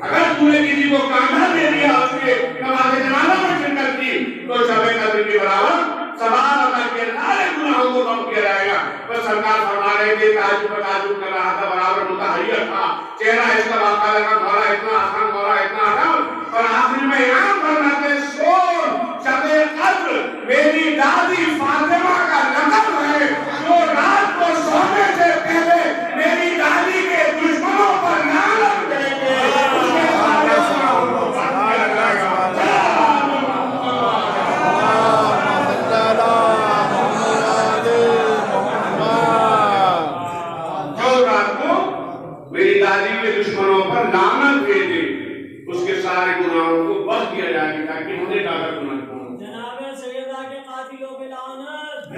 Speaker 1: اگر تم نے کسی بیوی کو کانٹا دے دیا, اس کے نماز جنازہ میں شرکت کی, تو شب قدر کے برابر ثواب عطا کیا, سارے گناہوں کو معاف کیا جائے گا. بس سرکار فرما رہے تھے, تعجب کر رہا تھا, برابر متحیر تھا, چہرہ اس کا واقعہ لگا, مولا اتنا آسان, مولا اتنا آسان, اور آخر میں انعام فرماتے سن, شب قدر میری دادی فاطمہ کا لقب ہے, جو رات کو سونے سے پہلے میری دادی کے دشمنوں پر لعنت کریں گے. جو رات کو میری دادی کے دشمنوں پر لعنت بھیجے, اس کے سارے گناہوں کو بخش دیا جائے گا, تاکہ انہیں زیادہ گناہ ہوں.
Speaker 3: جناب سیدہ کے قاتلوں پہ لعنت.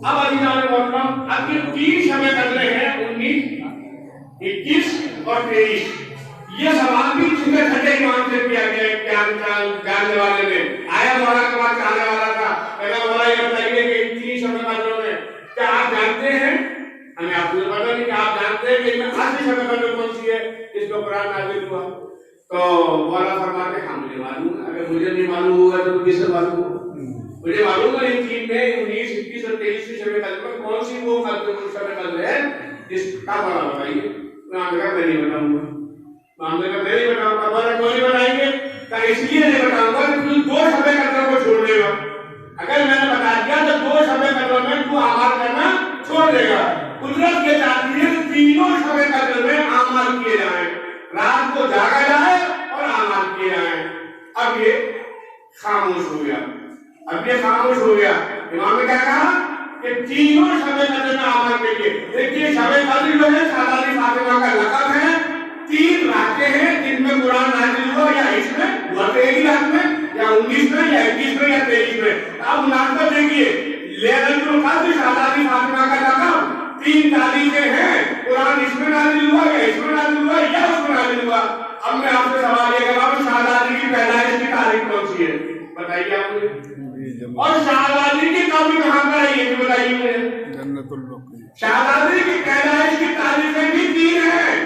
Speaker 1: اب عزیزان محترم, اب یہ 3 شب قدریں ہیں, 19, 21 اور 23. یہ سوال بھی چونکہ چھٹے امام سے کیا گیا ہے, جاننے والے نے آیا مولا کے بعد چاہنے والا تھا, کہنا مولا یہ بتائیے کہ ان 3 شب قدروں میں کیا آپ جانتے ہیں, ہمیں آپ کو پتا نہیں کہ آپ جانتے ہیں کہ ان میں آخری شب قدر کون سی ہے جس کو قرآن نازل ہوا. تو مولا فرماتے ہیں مجھے معلوم ہے, اگر مجھے نہیں معلوم ہوگا تو کس سے معلوم ہوگا, مجھے معلوم ہے ان 3 میں 19, 21 اور 23 شب قدر میں کون سی وہ شب قدر ہے جس کا مولا بتائیے. میں نہیں بتاؤں گا, میں نہیں بتاؤں گا, مولا کیوں نہیں بتائیں گے, کہ اس لیے نہیں بتاؤں گا کہ تو 2 شب قدر کو چھوڑ دے گا. اگر میں نے بتا دیا تو 2 شب قدر میں تو اعمال کرنا چھوڑ دے گا. قدرت یہ چاہتی ہے تینوں شب قدر میں اعمال کیے جائیں, رات کو جاگا جائے اور اعمال کیے جائیں. اب یہ خاموش ہو گیا, اب یہ خاموش ہو گیا. امام نے کیا کہا کہ تینوں شب قدر میں اعمال کیجیے. دیکھیے شب قدر جو ہے سالاری فاطمہ کا لقب ہے, 3 راتیں ہیں جن میں قرآن نازل ہوا, یا اس میں ہوا تو ایک ہی رات میں, یا 19 میں, یا 21 میں, یا 23 میں. اب مناسبت دیکھیے, لیلۃ القدر سالاری فاطمہ کا لقب, 3 تاریخیں ہیں, قرآن اس میں نازل ہوا, یا اس میں نازل ہوا, یا اس میں نازل ہوا. اب میں آپ سے سوال یہ کر رہا ہوں, شہزادی کی پیدائش کی تاریخ کون سی ہے, بتائیے آپ مجھے. اور شہزادی کی قبر کہاں پر ہے, یہ بھی بتائیے مجھے.
Speaker 2: جنت البقیع.
Speaker 1: شہزادی کی پیدائش کی تاریخیں بھی 3 ہیں.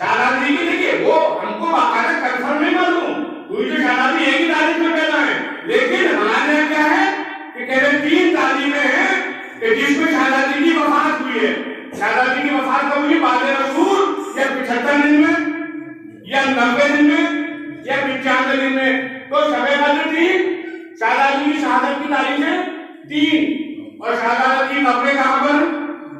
Speaker 1: شہزادی کی دیکھیے, وہ ہم کو باقاعدہ کنفرم نہیں معلوم, کوئی جو شہزادی ایک ہی تاریخ میں پیدا ہے, لیکن ہمارے یہاں کیا ہے کہ کہتے ہیں 3 تاریخیں ہیں کہ جس میں شہزادی کی وفات ہوئی ہے. شہزادی کی وفات کب ہوئی, بعد رسول یا 75 دن میں, یا 90 دن میں, یا 95 دن میں. تو شب قدر تھی, شہزادی کی شہادت کی تاریخیں 3, اور شہزادی کی قبر کہاں پر,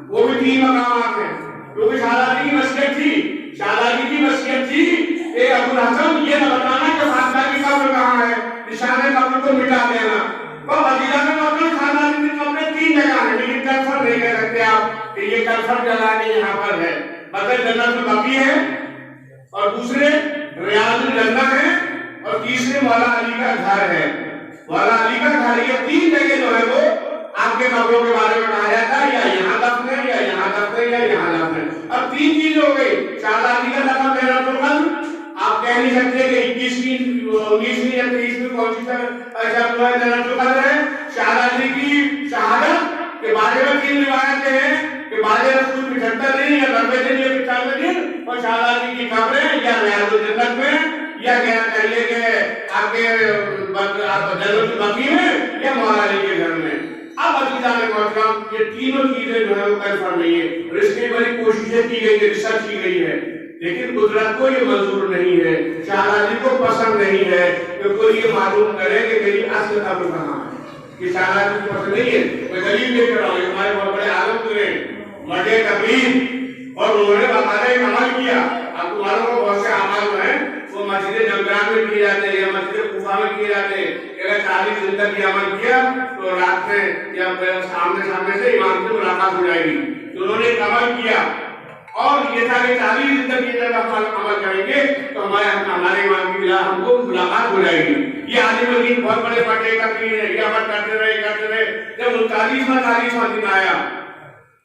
Speaker 1: وہ بھی 3 مقامات ہیں. کیونکہ شہزادی کی وصیت تھی, شہزادی کی وصیت تھی کہ ابو الحسن یہ نہ بتانا کہ فاطمہ کی قبر کہاں ہے, نشان قبر کو مٹا دینا. تو عزیزان محترم, شہزادی کی قبریں 3 جگہ ہیں, لیکن کنفرم نہیں کہہ سکتے آپ کہ یہ کنفرم جگہ نہیں یہاں پر ہے. مگر جنت البقیع ہے, اور دوسرے ریاض الجنہ ہے, اور تیسرے مولا علی کا گھر ہے. مولا علی کا گھر, یہ 3 جگہ جو ہے وہ آپ کے قبروں کے بارے میں کہا جاتا ہے, یا یہاں دفن ہے, یا یہاں دفن ہے, یا یہاں دفن ہے. اب 3 چیزیں ہو گئی. شہزادی کا لقب لیلۃ القدر, آپ کہہ نہیں سکتے کہ 21ویں 19ویں یا 23ویں کون سی شب لیلۃ القدر ہے. شہزادی کی شہادت کے بارے میں 3 روایتیں ہیں کہ بعد رسول 75 دن, یا 90 دن, یا 95 دن, اور شہزادی کی قبریں یا ریاض الجنت میں, یا کہنا چاہیے کہ آپ کے جنت البقیع میں, یا مولا علی کے گھر میں. اب عزیزان محترم, یہ تینوں چیزیں جو ہے وہ کنفرم نہیں ہے, اور اس کی بڑی کوششیں کی گئی ہے, ریسرچ کی گئی ہے, لیکن قدرت کو یہ منظور نہیں ہے, شہزادی کو پسند نہیں ہے کہ کوئی یہ معلوم کرے کہ میری اصل قبر کہاں ہے. کہ شہزادی کو پسند نہیں ہے. میں دلیل لے کر رہا ہوں, ہمارے بہت بڑے عالم تھے مرد تقریر, اور انہوں نے باقاعدہ ایک عمل کیا. آپ کو معلوم ہو بہت سے اعمال جو ہیں وہ مسجد جمگران میں کیے جاتے ہیں, یا مسجد کوفہ میں کیے جاتے ہیں. اگر 40 دن تک یہ عمل کیا تو رات میں یا سامنے سے امام سے ملاقات ہو جائے گی. تو انہوں نے ایک عمل کیا, اور یہ تھا کہ 40 دن تک یہ جب ہم عمل کریں گے تو ہمارے امام کی بلا ہم کو ملاقات ہو جائے گی. یہ عالم دین بہت بڑے پٹے کرتے ہیں, یہ عمل کرتے رہے. جب 39واں دن آیا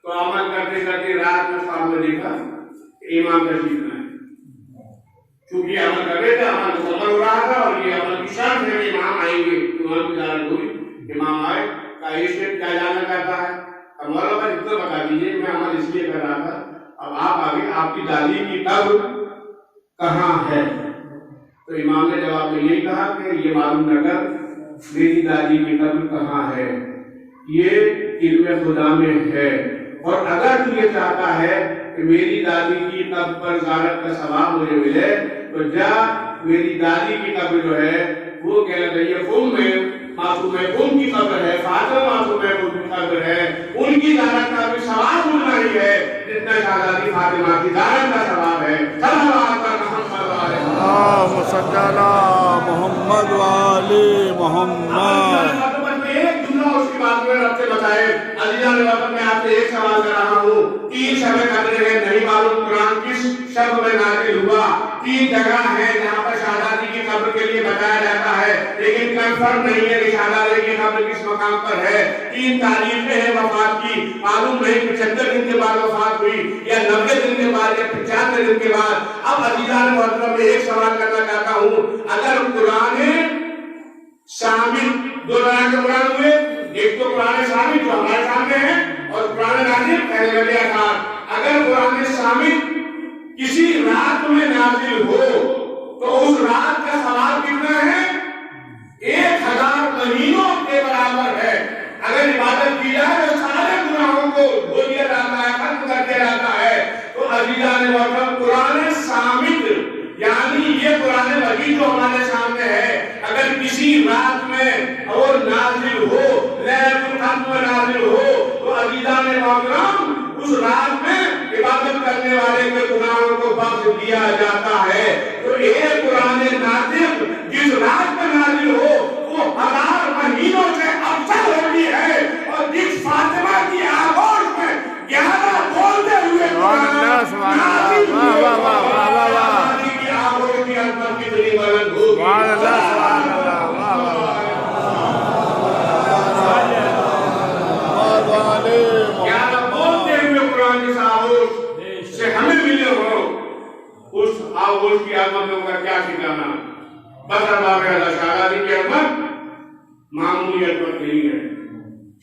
Speaker 1: تو عمل کرتے کرتے رات میں سامنے دیکھا امام تشریف لائے. چونکہ عمل کر رہے تھے, عمل مکمل ہو رہا تھا, اور یہ عمل کی شرط ہے کہ امام آئیں گے. امام کی زیارت ہوئی, امام آئے, کہا یہ شیخ کیا جانا چاہتا ہے. اب مولا بھائی اتنا بتا دیجیے, میں عمل اس لیے کر رہا تھا, اب آپ آگے آپ کی دادی کی قبر کہاں ہے؟ تو امام نے جواب میں یہی کہا کہ یہ معلوم نہ کر میری دادی کی قبر کہاں ہے، یہ علم خدا میں ہے، اور اگر تو یہ چاہتا ہے کہ میری دادی کی قبر پر زیارت کا ثواب مجھے ملے تو جا میری دادی کی قبر جو ہے وہ کہنا چاہیے معصوم کی قبر ہے، فاطمہ معصوم کی قبر ہے، ان کی زیارت کا بھی ثواب ملنا ہی ہے جتنا شہزادی فاطمہ کی زیارت کا ثواب ہے۔
Speaker 2: اللہم صلی علی محمد وآل محمد۔
Speaker 1: ایک جملہ اس کی بات میں رب سے بتائے۔ عزیزان وطن، میں آپ سے ایک سوال کر رہا ہوں، 3 شب قدر ہے، نہیں معلوم قرآن کس شب میں نازل ہوا، 3 جگہ ہیں جہاں پر شہزادی کی قبر کے لیے بتایا جاتا ہے، لیکن کنفرم نہیں ہے کہ شہزادی کی قبر کس مقام پر ہے۔ 3 تاریخیں ہیں وفات کی، معلوم نہیں 75 دن کے بعد وفات ہوئی یا 90 دن کے بعد یا 95 دن کے بعد۔ اب عزیزان وطن، میں ایک سوال کرنا چاہتا ہوں، اگر قرآن شامل 2 طرح کے قرآن ہوئے، ایک تو قرآن شامل جو ہمارے سامنے ہے اور قرآن نازل پہلے والے آثار۔ اگر قرآن شامل کسی رات میں نازل ہو تو اس رات کا ثواب کتنا ہے؟ 1000 مہینوں کے برابر ہے۔ اگر عبادت کی جائے تو سارے گناہوں کو دھو دیا جاتا ہے، ختم کر دیا جاتا ہے۔ تو عزیزان محترم، قرآن شامل یعنی یہ قرآن مجید جو ہمارے سامنے ہے، اگر کسی رات میں اور نازل ہو، لیلۃ القدر میں نازل ہو، تو عزیزان محترم اس رات میں عبادت کرنے والے کے گناہوں کو بخش دیا جاتا ہے۔ تو ایک قرآن نازل جس رات میں نازل ہو وہ 1000 مہینوں سے افضل ہوتی ہے، اور جس فاطمہ کی آغوش میں 11 بولتے ہوئے آغوش کی عظمتوں کا کیا ٹھکانا۔ بس اب شہزادی کی عظمت معمولی عظمت نہیں ہے۔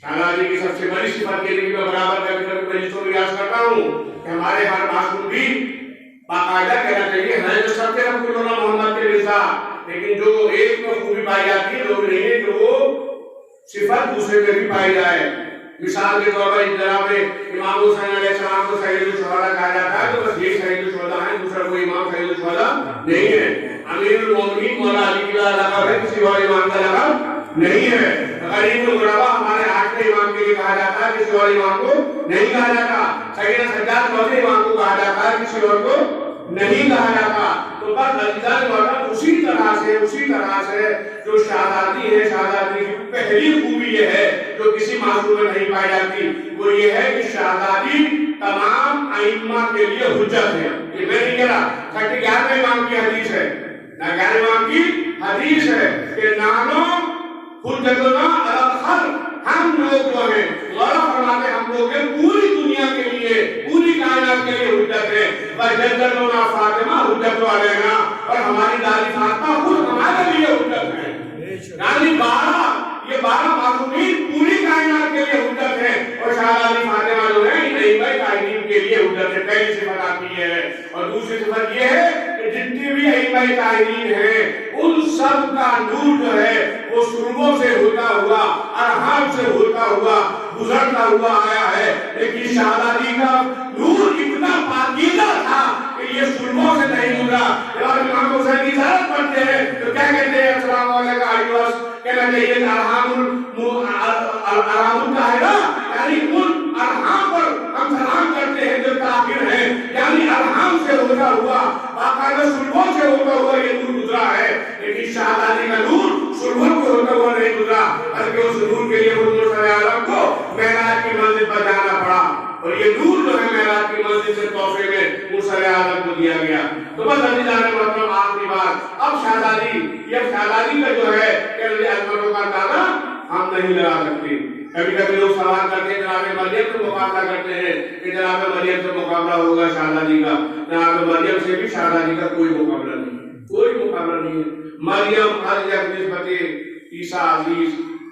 Speaker 1: شہزادی کی سب سے بڑی صفت کے لیے میں برابر کر کے بجٹوں میں یاد کرتا ہوں کہ ہمارے ہر معصوم بھی باقاعدہ کہنا چاہیے ہے جو سب کے رب کو محمد کے رضا، لیکن جو ایک میں خوبی پائی جاتی ہے لوگ نہیں ہے کہ وہ صفت دوسرے میں بھی پائی جائے۔ مثال کے طور پر جناب امام حسین علیہ السلام کو سید الشہداء کہا جاتا ہے، تو بس یہ سید الشہداء ہیں، دوسرا کوئی امام سید الشہداء نہیں ہے۔ امیر المومنین مولا علی کا لقب ہے، کسی اور امام کا لقب نہیں ہے۔ غریب الغربا ہمارے آج کے امام کے لیے کہا جاتا ہے، کسی اور امام کو نہیں کہا جاتا۔ سیدنا سجاد موجود امام کو کہا جاتا ہے، کسی اور کو نہیں کہا جاتا۔ تو بس عزیزان محترم، اسی طرح سے جو شہزادی ہے، شہزادی کی پہلی خوبی یہ ہے جو کسی معصوم میں نہیں پائی جاتی، وہ یہ ہے کہ شہزادی تمام ائمہ کے لیے حجت ہے۔ یہ میں نہیں کہہ رہا، 11ویں امام کی حدیث ہے، 11ویں امام کی حدیث ہے کہ نانو حجتنا علی الخلق، ہم لوگ جو ہیں غور فرماتے ہم لوگ ہیں پوری دنیا کے لیے، پوری کائنات کے لیے حجت ہے۔ وجدتنا فاطمہ حجت علینا، اور ہماری دادی فاطمہ خود ہمارے لیے حجت ہے۔ یعنی 12 معصومین پوری کائنات کے لیے حجت ہے، اور شہزادی فاطمہ جو ہے ان ائمہ تعین کے لیے حجت ہے۔ پہلی صفت آپ کی یہ ہے، اور دوسری صفت یہ ہے کہ جتنے بھی ائمہ تعین ہیں ان سب کا نور جو ہے وہ شروعوں سے ہوتا ہوا، ارحام سے ہوتا ہوا، گزرتا ہوا آیا ہے، لیکن شہزادی کا نور اتنا پاکیزہ تھا کہ یہ شروعوں سے نہیں گزرا۔ جب امام حسین کی زیارت پڑھتے ہیں تو کیا کہتے ہیں؟ السلام علیکم، کہنا چاہیے کہ ارحام کا ہے نا، یعنی ان ارحام پر ہم سلام کرتے ہیں جو طاہر ہیں، یعنی ارحام سے ہوتا ہوا، باقاعدہ شروعوں سے ہوتا ہوا یہ نور گزرا ہے۔ لیکن شہزادی کا نور شروعوں کو ہوتا ہوا نہیں گزرا، بلکہ اس نور کے لیے حضور صلی اللہ علیہ وسلم کو معراج کی منزل پر جانا پڑا، اور یہ نور جو ہے معراج کی منزل سے تحفے میں موسیٰ علیہ السلام کو دیا گیا۔ تو بس عزیزان محترم، آخری بات، اب شہزادی کا جو ہے کہ عظمتوں کا اندازہ ہم نہیں لگا سکتے۔ کبھی کبھی لوگ سوال کرتے ہیں جناب مریم سے مقابلہ کرتے ہیں کہ جناب مریم سے مقابلہ ہوگا شہزادی کا، جناب مریم سے بھی شہزادی کا کوئی مقابلہ نہیں ہے، کوئی مقابلہ نہیں ہے۔ مریم ہر یک نسبت عیسیٰ عزیز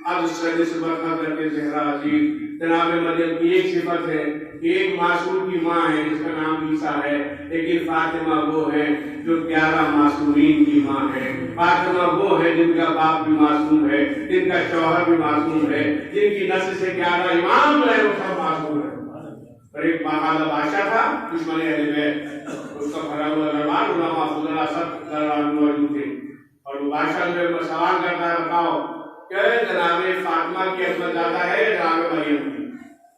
Speaker 1: اب اس نسبت حضرت زہرا عزیز جناب مریم کی ایک صفت ہے کہ ایک معصوم کی ماں ہے جس کا نام عیسیٰ ہے، لیکن فاطمہ وہ ہے جو 11 معصومین کی ماں ہے۔ فاطمہ وہ ہے جن کا باپ بھی معصوم ہے، جن کا شوہر بھی معصوم ہے، جن کی نسل سے 11 امام جو ہے وہ سب معصوم ہے۔ اور ایک باقاعدہ بادشاہ تھا دشمن اہل بیت، اس کا بھرا ہوا دربار، علماء فضلاء سب دربار میں موجود تھے، اور وہ بادشاہ جو ہے سوال کرتا ہے بتاؤ کہ جناب فاطمہ کی عصمت زیادہ ہے یا جناب مریم کی؟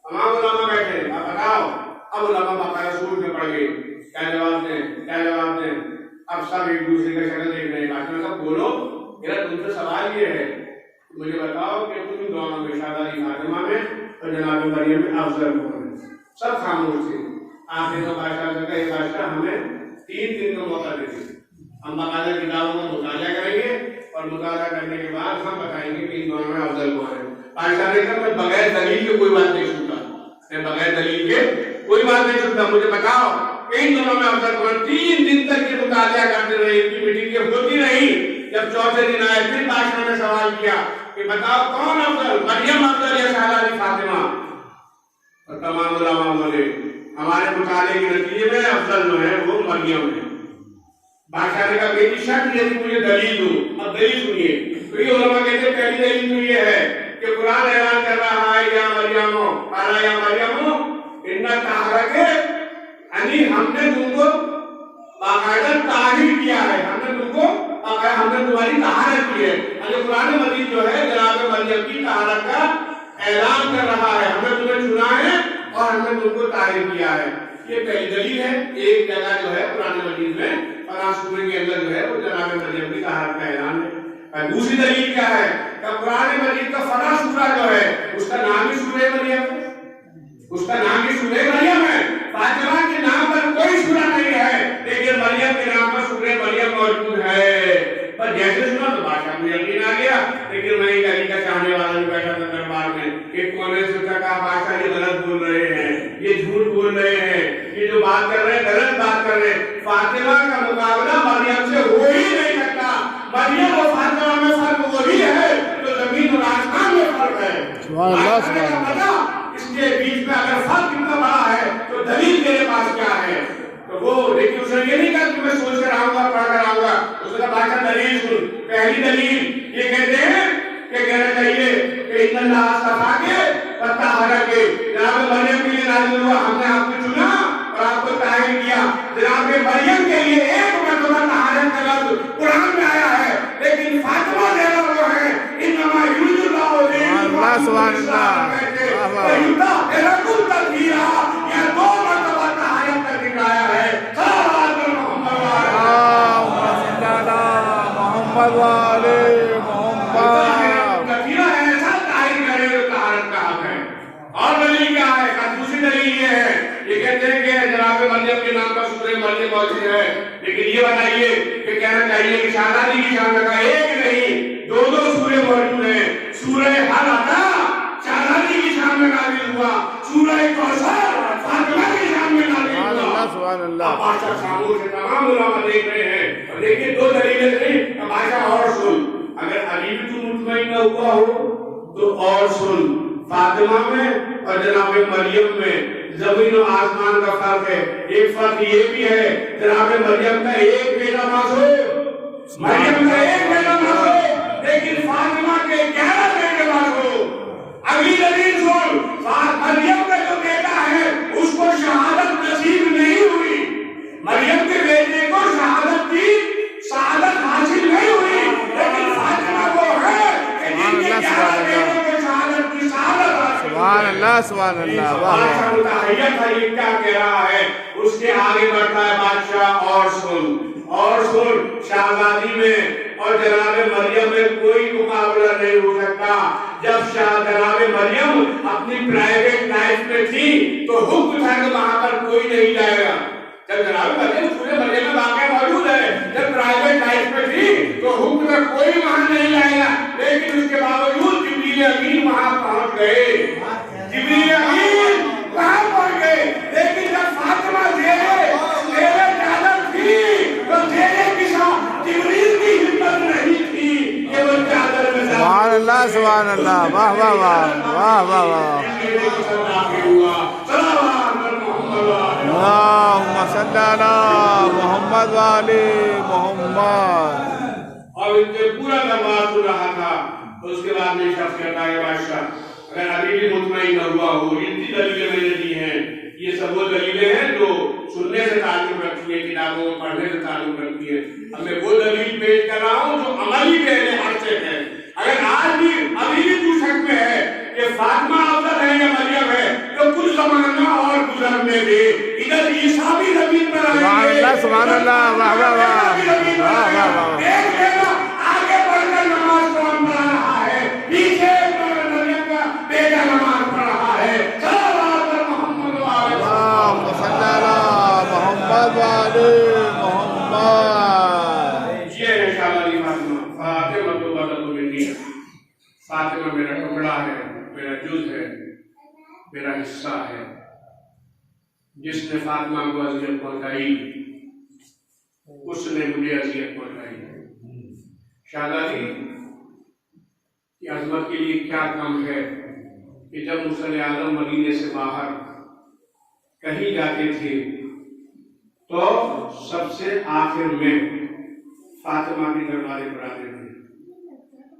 Speaker 1: تمام علماء بیٹھے، آپ بتاؤ۔ اب علماء باقاعدہ سوچ میں پڑ گئے کیا جواب دیں کیا جواب دیں۔ اب سب ایک دوسرے کا شکل دیکھ رہے ہیں، بادشاہ صاحب بولو، میرا تم سے سوال یہ ہے مجھے بتاؤ کہ تم دونوں میں شہزادی فاطمہ میں اور جناب مریم میں افضل کون ہے؟ سب خاموش تھے۔ آخر میں بادشاہ سے کہا بادشاہ ہمیں 3 دن کا موقع دے دیں، ہم باقاعدہ کتابوں کا مطالعہ کریں گے اور مطالعہ کرنے کے بعد ہم بتائیں گے کہ ان دونوں میں افضل کون ہے۔ بادشاہ نے کہا میں بغیر دلیل کے کوئی بات نہیں سنتا، میں بغیر دلیل کے کوئی بات نہیں سنتا، مجھے بتاؤ ان دونوں میں افضل کون ہے۔ 3 دن تک یہ مطالعہ کرتے رہے، ان کی میٹنگ یہ ہوتی رہی۔ جب 4تھے دن آئے پھر بادشاہ نے سوال کیا کہ بتاؤ کون افضل، مریم افضل یا شہزادی فاطمہ؟ اور تمام علماء بولے ہمارے مطالعے کے نتیجے میں افضل جو ہے وہ مریم ہے۔ بادشاہ نے کہا کہ شک یہ مجھے دلیل دو۔ اب دلیل سنیے، کیونکہ علماء کہتے ہیں پہلی دلیل تو یہ ہے کہ قرآن اعلان کر رہا ہے یا مریم قال یا مریم انا طہرک، یعنی ہم نے تم کو باقاعدہ طاہر کیا ہے، ہم نے تمہاری طہارت کی ہے۔ یعنی قرآن مجید جو ہے جناب مریم کی طہارت کا اعلان کر رہا ہے، ہم نے تمہیں چنا ہے اور ہم نے تم کو طاہر کیا ہے۔ یہ پہلی دلیل ہے۔ ایک جگہ جو ہے قرآن مجید میں فلاں سورہ کے اندر جو ہے وہ جناب مریم کی طہارت کا اعلان ہے۔ دوسری دلیل کیا ہے کہ قرآن مجید کا فلاں سورہ جو ہے اس کا نام ہی سورہ مریم ہے، اس کا نام ہی سورہ مریم ہے۔ فاطمہ کے نام پر کوئی سورہ نہیں ہے، لیکن مریم کے نام پر سورہ مریم موجود ہے۔ پر جیسے سنا تو بادشاہ کو یقین آ گیا، لیکن میں ایک علی کا چاہنے والا بھی بیٹھا تھا دربار میں، ایک کونے سے کہا بادشاہ یہ غلط بول رہے ہیں، یہ جھوٹ بول رہے ہیں، یہ جو بات کر رہے ہیں غلط بات کر رہے ہیں۔ فاطمہ کا مقابلہ مریم سے ہو ہی نہیں سکتا۔ مریم اور فاطمہ میں فرق وہی ہے جو زمین اور آسمان میں فرق ہے۔
Speaker 2: سبحان اللہ سبحان اللہ۔
Speaker 1: اس کے بیچ میں اگر فرق اتنا بڑا ہے تو دلیل میرے پاس کیا ہے؟ تو وہ لیکن اس نے یہ نہیں کہا کہ میں سوچ کر آؤں گا پڑھ کر آؤں گا، اس نے کہا بادشاہ دلیل سن۔ پہلی دلیل یہ کہتے ہیں کہ کہنا چاہیے کہ ان اللہ اصطفیٰ کے وطہرہ کے، جناب مریم کے لیے نازل ہوا، ہم نے آپ کو چنا اور آپ کو طاہر کیا۔ جناب مریم کے لیے ایک مرتبہ طہارت کا لفظ قرآن میں آیا ہے، لیکن فاطمہ زہرا وہ ہے انما یرید اللہ
Speaker 2: سبحان اللہ۔ محمد والے محمد
Speaker 1: ایسا طاہر کرے جو طہارت کا حق ہے۔ اور دلیل کیا ہے؟ دوسری دلیل یہ ہے، یہ کہتے ہیں کہ جناب مریم کے نام پر سورہ مریم موجود ہے، لیکن یہ بتائیے کہ کہنا چاہیے کہ شہزادی کی شان کا ایک نہیں 2 سورے موجود ہیں۔ سورہ حل عطا شہزادی کی شان میں نازل ہوا، سورہ کوثر فاطمہ کی شان میں نازل ہوا۔
Speaker 2: سبحان اللہ۔
Speaker 1: بادشاہ خاموش ہے، تمام علماء دیکھ رہے ہیں، اور دیکھیے 2 دلیلیں نہیں، بادشاہ اور سن، اگر ابھی بھی تو مطمئن نہ ہوا ہو تو اور سن۔ فاطمہ میں اور جناب مریم میں زمین و آسمان کا فرق ہے۔ ایک فرق یہ بھی ہے جناب مریم کا ایک بیٹا معصوم، مریم کا ایک بیٹا معصوم، لیکن فاطمہ کے 11 بیٹے معصوم۔ اگلی دلیل سن، مریم کا جو بیٹا ہے اس کو شہادت نصیب نہیں ہوئی، مریم کے بیٹے کو شہادت کی سعادت حاصل نہیں ہوئی، لیکن فاطمہ کو ہے کہ جن کے 11 بیٹوں کو شہادت کی سعادت حاصل۔
Speaker 2: سبحان اللہ سبحان اللہ۔
Speaker 1: بادشاہ متحیر تھا یہ کیا کہہ رہا ہے، اس کے آگے بڑھتا ہے بادشاہ اور سن، شہزادی میں اور جناب مریم میں کوئی مقابلہ نہیں ہو سکتا۔ جب جناب مریم اپنی پرائیویٹ لائف میں تھی تو حکم تھا کہ وہاں پر کوئی نہیں جائے گا۔ جب جناب مریم سورہ مریم میں واقعہ موجود ہے، جب پرائیویٹ لائف میں تھی تو حکم تھا کوئی وہاں نہیں جائے گا، لیکن اس کے باوجود جبریل امین وہاں پہنچ گئے، جبریل امین وہاں پہنچ گئے۔ لیکن جب فاطمہ زیرے چادر تھی تو زیرے کی جبریل کی ہمت نہیں تھی کہ وہ چادر میں
Speaker 2: اللہ سبحان اللہ واہ واہ واہ واہ واہ واہ اللہم صلی علی محمد والی محمد.
Speaker 1: اور ان سے پورا دربار سن رہا تھا. اس کے بعد میں شخص کہتا ہے بادشاہ اگر ابھی بھی مطمئن نہ ہوا ہو اتنی دلیلیں میں نے دی ہیں یہ سب وہ دلیلیں ہیں جو سننے سے تعلق رکھتی ہیں کتابوں میں پڑھنے سے تعلق رکھتی ہیں. اب میں وہ دلیل پیش کر رہا ہوں جو عملی پہلے حد سے ہے. اگر آج بھی ابھی بھی تو شک میں ہے کہ فاطمہ افضل ہے یا مریم ہے تو کچھ زمانہ اور گزرنے دے ادھر عیسیٰ بھی زمین پر آئیں گے.
Speaker 2: سبحان اللہ واہ واہ واہ واہ واہ واہ.
Speaker 1: دیکھ لینا آگے بڑھ کر نماز کون پڑھا رہا ہے پیچھے مریم کا بیٹا نماز پڑھ رہا ہے. صلوات محمد
Speaker 2: اللہم صلی علی محمد والی محمد.
Speaker 1: یہ ہے شاہزادی فاطمہ. فاطمہ تو بدل منی. فاطمہ میرا ٹکڑا ہے میرا جز ہے میرا حصہ ہے. جس نے فاطمہ کو اذیت پہنچائی اس نے مجھے اذیت پہنچائی. شہزادی کی عظمت کے لیے کیا کم ہے کہ جب مصلی اعظم مدینے سے باہر کہیں جاتے تھے تو سب سے آخر میں فاطمہ کے دروازے پر آتے تھے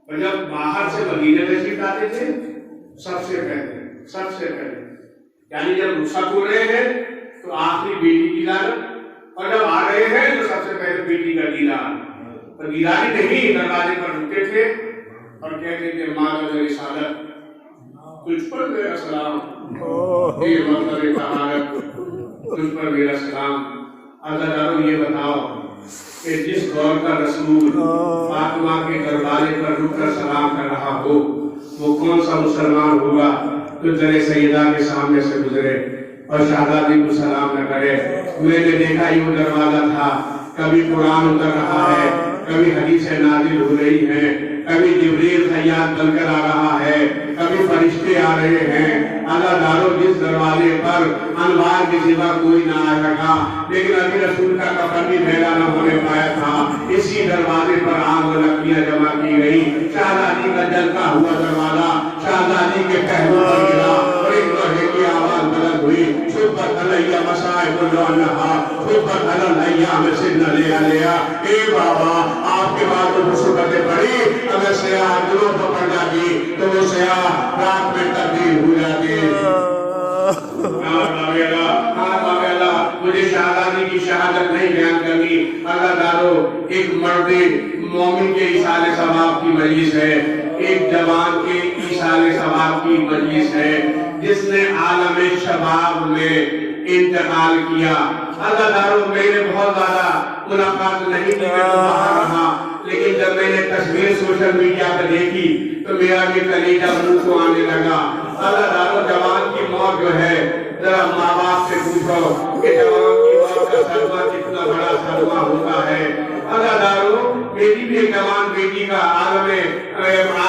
Speaker 1: اور جب باہر سے مدینے تشریف لاتے تھے سب سے پہلے یعنی جب رخصت ہو رہے ہیں تو آخری بیٹی کی لعنت اور جب آ رہے ہیں تو سب سے پہلے بیٹی کا دیدار. تو دیداری نہیں دروازے پر رکتے تھے اور کہتے تھے ماذا رسالت تجھ پر میرا سلام اے مطلب طہارت تجھ پر میرا سلام. اللہ تعالیٰ یہ بتاؤ کہ جس دور کا رسول فاطمہ کے دروازے پر رک کر سلام کر رہا ہو وہ کون سا مسلمان ہوگا جو تیرے سیدہ کے سامنے سے گزرے اور شہزادی کو سلام نہ کرے. میں نے دیکھا یہ وہ دروازہ تھا کبھی قرآن اتر رہا ہے کبھی حدیث نازل ہو رہی ہیں کبھی جبریل خیاط بن کر آ رہا ہے کبھی فرشتے آ رہے ہیں. اللہ دارو جس دروازے پر انوار کے سوا کوئی نہ آ سکا لیکن ابھی رسول کا کفن بھی میلا نہ ہونے پایا تھا اسی دروازے پر آگ و لکڑیاں جمع کی گئی. شہزادی کا جلتا ہوا دروازہ شہزادی کے پہلو پر گرا اور ایک لوہے کی آواز بلند ہوئی صبح علیہ مصائب اللہ صبح علیہ مسجد علیہ. اے بابا آپ کے بعد وہ مصیبتیں پڑی اگر سیاہ دلوں پر پڑ جاتی تو وہ سیاہ رات میں تبدیل ہو جاتی. مجھے شہزادی کی شہادت نہیں بیان کرنی. اللہ دارو ایک مرد مومن کے ایصال ثواب کی مجلس ہے ایک جوان کے ایصال ثواب کی مجلس ہے جس نے عالم شباب میں انتقال کیا. اللہ دارو میں نے بہت زیادہ ملاقات نہیں کی میں باہر رہا لیکن جب میں نے تصویر سوشل میڈیا پہ دیکھی تو میرا بھی کلیجہ منہ کو آنے لگا. اللہ دارو جوان کی موت جو ہے ذرا ماں باپ سے پوچھو کہ جوان کی موت کا صدمہ کتنا بڑا صدمہ ہوتا ہے. اللہ دارو میری بھی ایک جوان بیٹی کا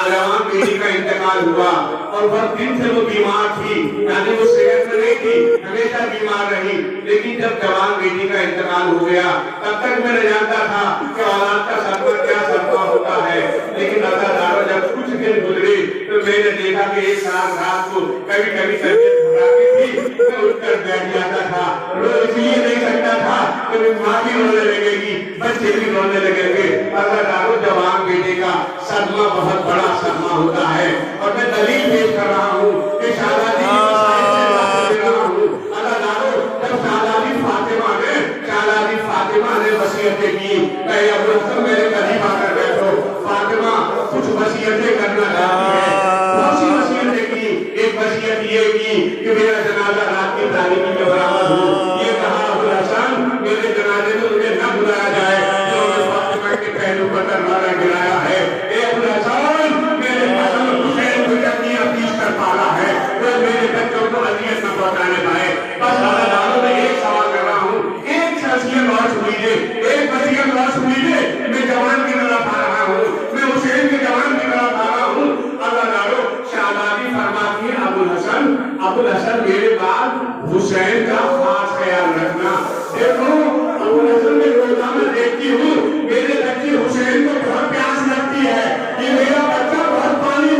Speaker 1: جوان بیٹی کا انتقال ہوا اور بہت دن سے وہ بیمار تھی یعنی وہ صحت میں نہیں تھی ہمیشہ بیمار رہی لیکن جب جوان بیٹی کا انتقال ہو گیا تب تک میں نے جانتا تھا کہ اولاد کا صدمہ کیا صدمہ ہوتا ہے. لیکن اللہ تعالیٰ جب کچھ دن گزرے تو میں نے دیکھا کہ ایک سال رات کو کبھی کبھی طبیعت گھبراتی تھی میں اٹھ کر بیٹھ جاتا تھا. اس لیے نہیں سکتا تھا کہ ماں بھی رونے لگے گی بچے بھی رونے لگیں گے. اللہ تعالیٰ جوان بیٹے کا صدمہ بہت بڑا صدمہ ہوتا ہے اور میں دلیل پیش کر رہا ہوں کہ شہزادی کی مسائل سے بات کر رہا ہوں. اللہ تعالیٰ جب شہزادی فاطمہ نے وصیتیں کی کہ ابو حسن میرے قریب آ کر بیٹھو. فاطمہ کچھ وصیتیں کرنا چاہتی ہے. بہت سی وصیتیں کی. ایک وصیت یہ کی کہ میرا جنازہ رات کی تعلیمی میں برآمد ہو. یہ کہا ابو حسن میرے جنازے میں مجھے نہ بلایا جائے جو میں فاطمہ کے پہلو پر تلوار گرایا ہے. اے ابو حسن میرے حسن حسین کو اپنی عزیز کر پالا ہے وہ میرے بچوں کو اذیت نہ پہنچانے پائے. بس اللہ تعالیٰ میں ایک سوال کر رہا ہوں ایک شخصیت اور سنیجیے ایک وصیت اور سنیجیے. میں جوان کی طرف آ رہا ہوں میں حسین کے جوان کی طرف آ رہا ہوں. اللہ تعالیٰ شہزادی فرماتی ہے ابو الحسن میرے بعد حسین کا خاص خیال رکھنا. دیکھو ابو الحسن میں روزہ میں دیکھتی ہوں میرے بچے حسین کو بہت پیاس لگتی ہے. یہ میرا بچہ بہت پانی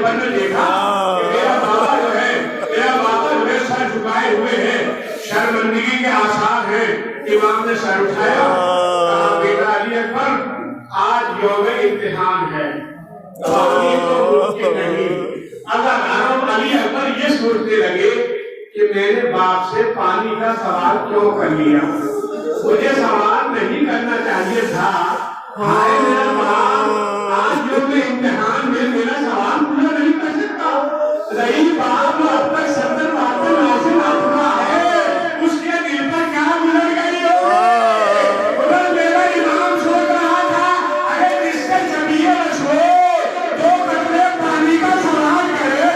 Speaker 1: اکبر نے دیکھا کہ میرا بابا جو ہے سر جھکائے ہوئے ہیں، شرمندگی کے آثار ہیں. امام نے سر اٹھایا، کہا بیٹا علی اکبر آج یوم امتحان ہے، باقی تو ممکن نہیں. اگر علی اکبر یہ سوچنے لگے کہ میں نے باپ سے پانی کا سوال کیوں کر لیا، مجھے سوال نہیں کرنا چاہیے تھا. ہائے میرا باپ، آج یوم امتحان میں میرا سوال پورا نہیں کر سکتا. رہی باپ جو اب تک 70 باتیں نازل آ چکا ہے، اس کے دل پر کیا گزر گئی ہو. ادھر میرا امام سوچ رہا تھا اگر اس کے جبیہ رسول 2 قطرے پانی کا سوال کرے،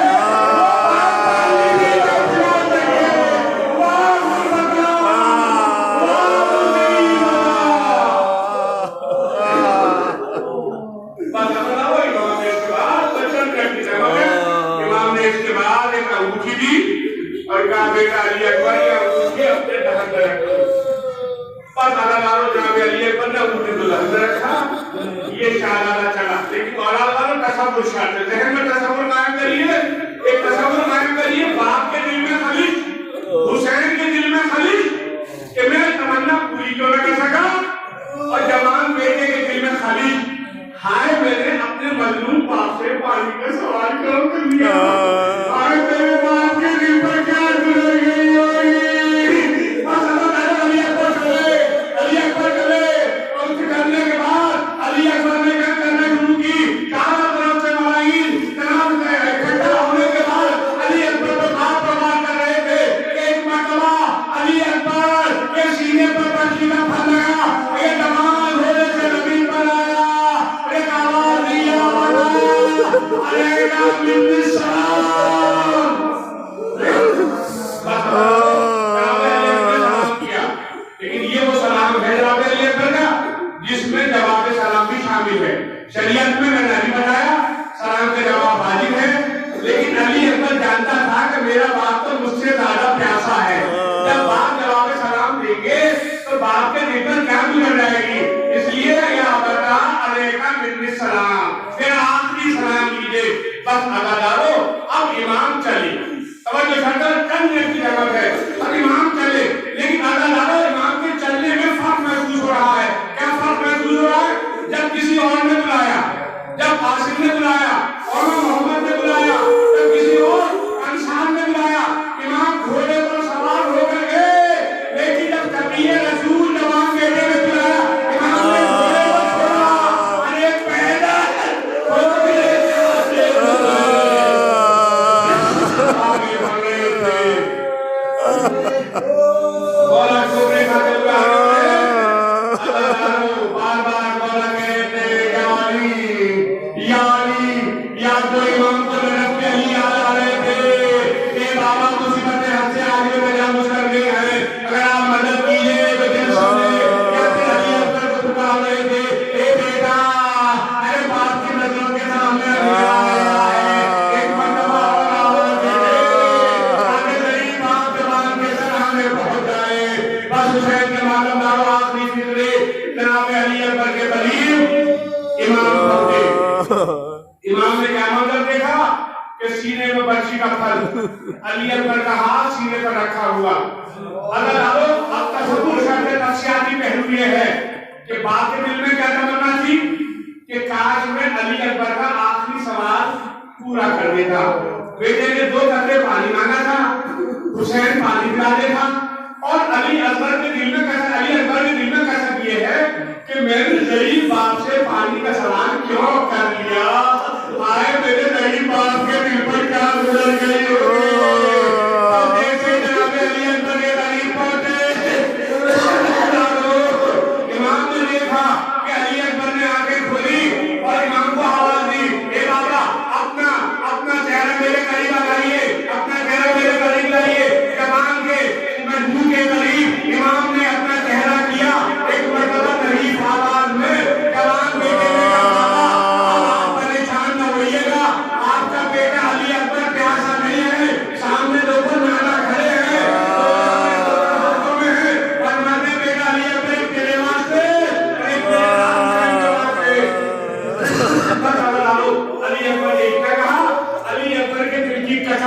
Speaker 1: اور کہا بیٹا علی اکبر یہ انگوٹھی اپنے دہن میں رکھو. بس علی جناب علی اکبر نے انگوٹھی کو دہن میں رکھا. یہ شاہزادہ چلا، لیکن اولاد تصور شاہد ذہن میں تصور قائم کریے، ایک تصور قائم کریے باپ کے دل میں خلیج، حسین کے دل میں خلیج کہ میں تمنا پوری کیوں نہ کر سکا، اور جوان بیٹے کے دل میں خلیج ہائے میں نے اپنے مظلوم باپ سے پانی کا سوال کیوں کر لیا. ہائے میرے باپ کے دل پر کیا گزر گئی ہوگی. بس علی اکبر چلے اور اس کرنے کے بعد علی اکبر نے کیا کرنا شروع کی. چاروں طرف سے ملائی جناب اکٹھا ہونے کے بعد علی اکبر کو بات پروار کر رہے تھے. ایک مرتبہ علی اکبر کے سینے پر پرچی کا پھل لگا، یہ جوان گھوڑے سے زمین پر آیا، ایک آواز دیا علیکہ من السلام. لیکن یہ وہ سلام ہے جناب علی اکبر کا جس میں جواب سلام بھی شامل ہے. شریعت میں نے نہیں بتایا سلام کے جواب واجب ہے، لیکن علی اکبر جانتا تھا کہ میرا باپ تو مجھ سے زیادہ پیاسا ہے. جب باپ جواب سلام دیں گے تو باپ کے دل پر کیا گزر جائے گی. اس لیے یا بتا علیکہ من السلام، پھر آخری سلام کیجیے. بس عزادارو اب امام چلے، توجہ شرطر چلنے کی ضرورت ہے. اب امام چلے، لیکن عزادارو امام کے چلنے میں فرق محسوس ہو رہا ہے. کیا فرق محسوس ہو رہا ہے؟ جب کسی اور نے بلایا، جب قاسم نے بلایا، اور محمد نے بلایا، جب کسی اور انسان نے بلایا، امام گھوڑے پر سوار ہو کر گئے. لیکن جب نبی رسول جوان بیٹے نے بلایا، امام نے گھوڑے پر چھوڑا اور ایک پیدل ہو کے آگے بڑھ رہے تھے. مولا چھوڑنے کا دل کا بار بار مولا کہتے یا علی یا کوئی امام کو لڑک کے علی آ رہے تھے. اے بابا مصیبتیں حد سے آگے تجاوز کر گئی ہیں، اگر آپ مدد کیجئے تو دل سنے. یا پھر علی اکبر کو پکار رہے تھے اے بیٹا، ارے باپ کی نظروں کے سامنے علی آیا ہے. ایک مرتبہ اور آواز دے تاکہ غریب باپ جوان کے سرانے پہنچ جائے. بس حسین کے معلوم دارو آخری فکرے جناب علی اکبر کے قریب امام پہنچے. امام نے کیا منظر دیکھا کہ سینے میں برچی کا پھل، علی اکبر کا ہاتھ سینے پر رکھا ہوا. اگر اب تصور کرتے نفسیاتی پہلو یہ ہے کہ باپ کے دل میں کیا تمنا تھی کہ کاش میں علی اکبر کا آخری سوال پورا کر دیتا. بیٹے نے 2 قطرے پانی مانگا تھا، حسین پانی پلا دے تھا. اور علی اکبر کے دل میں کسب یہ ہے کہ میں نے غریب باپ سے پانی کا سوال کیوں کر لیا. آئے میرے غریب باپ کے دل پر کیا گزر گئی ہوگی. اب جیسے جناب علی اکبر کے قریب پہنچے، امام نے دیکھا کہ علی اکبر نے آنکھیں کھولی اور امام کو آواز دی اے بابا اپنا چہرہ میرے قریب لائیے، اپنا چہرہ میرے قریب لائیے. جوان کے مجموع کے قریب امام نے اپنا چہرہ کیا. ایک مرتبہ قریب آواز میں جوان بیٹے نے کہا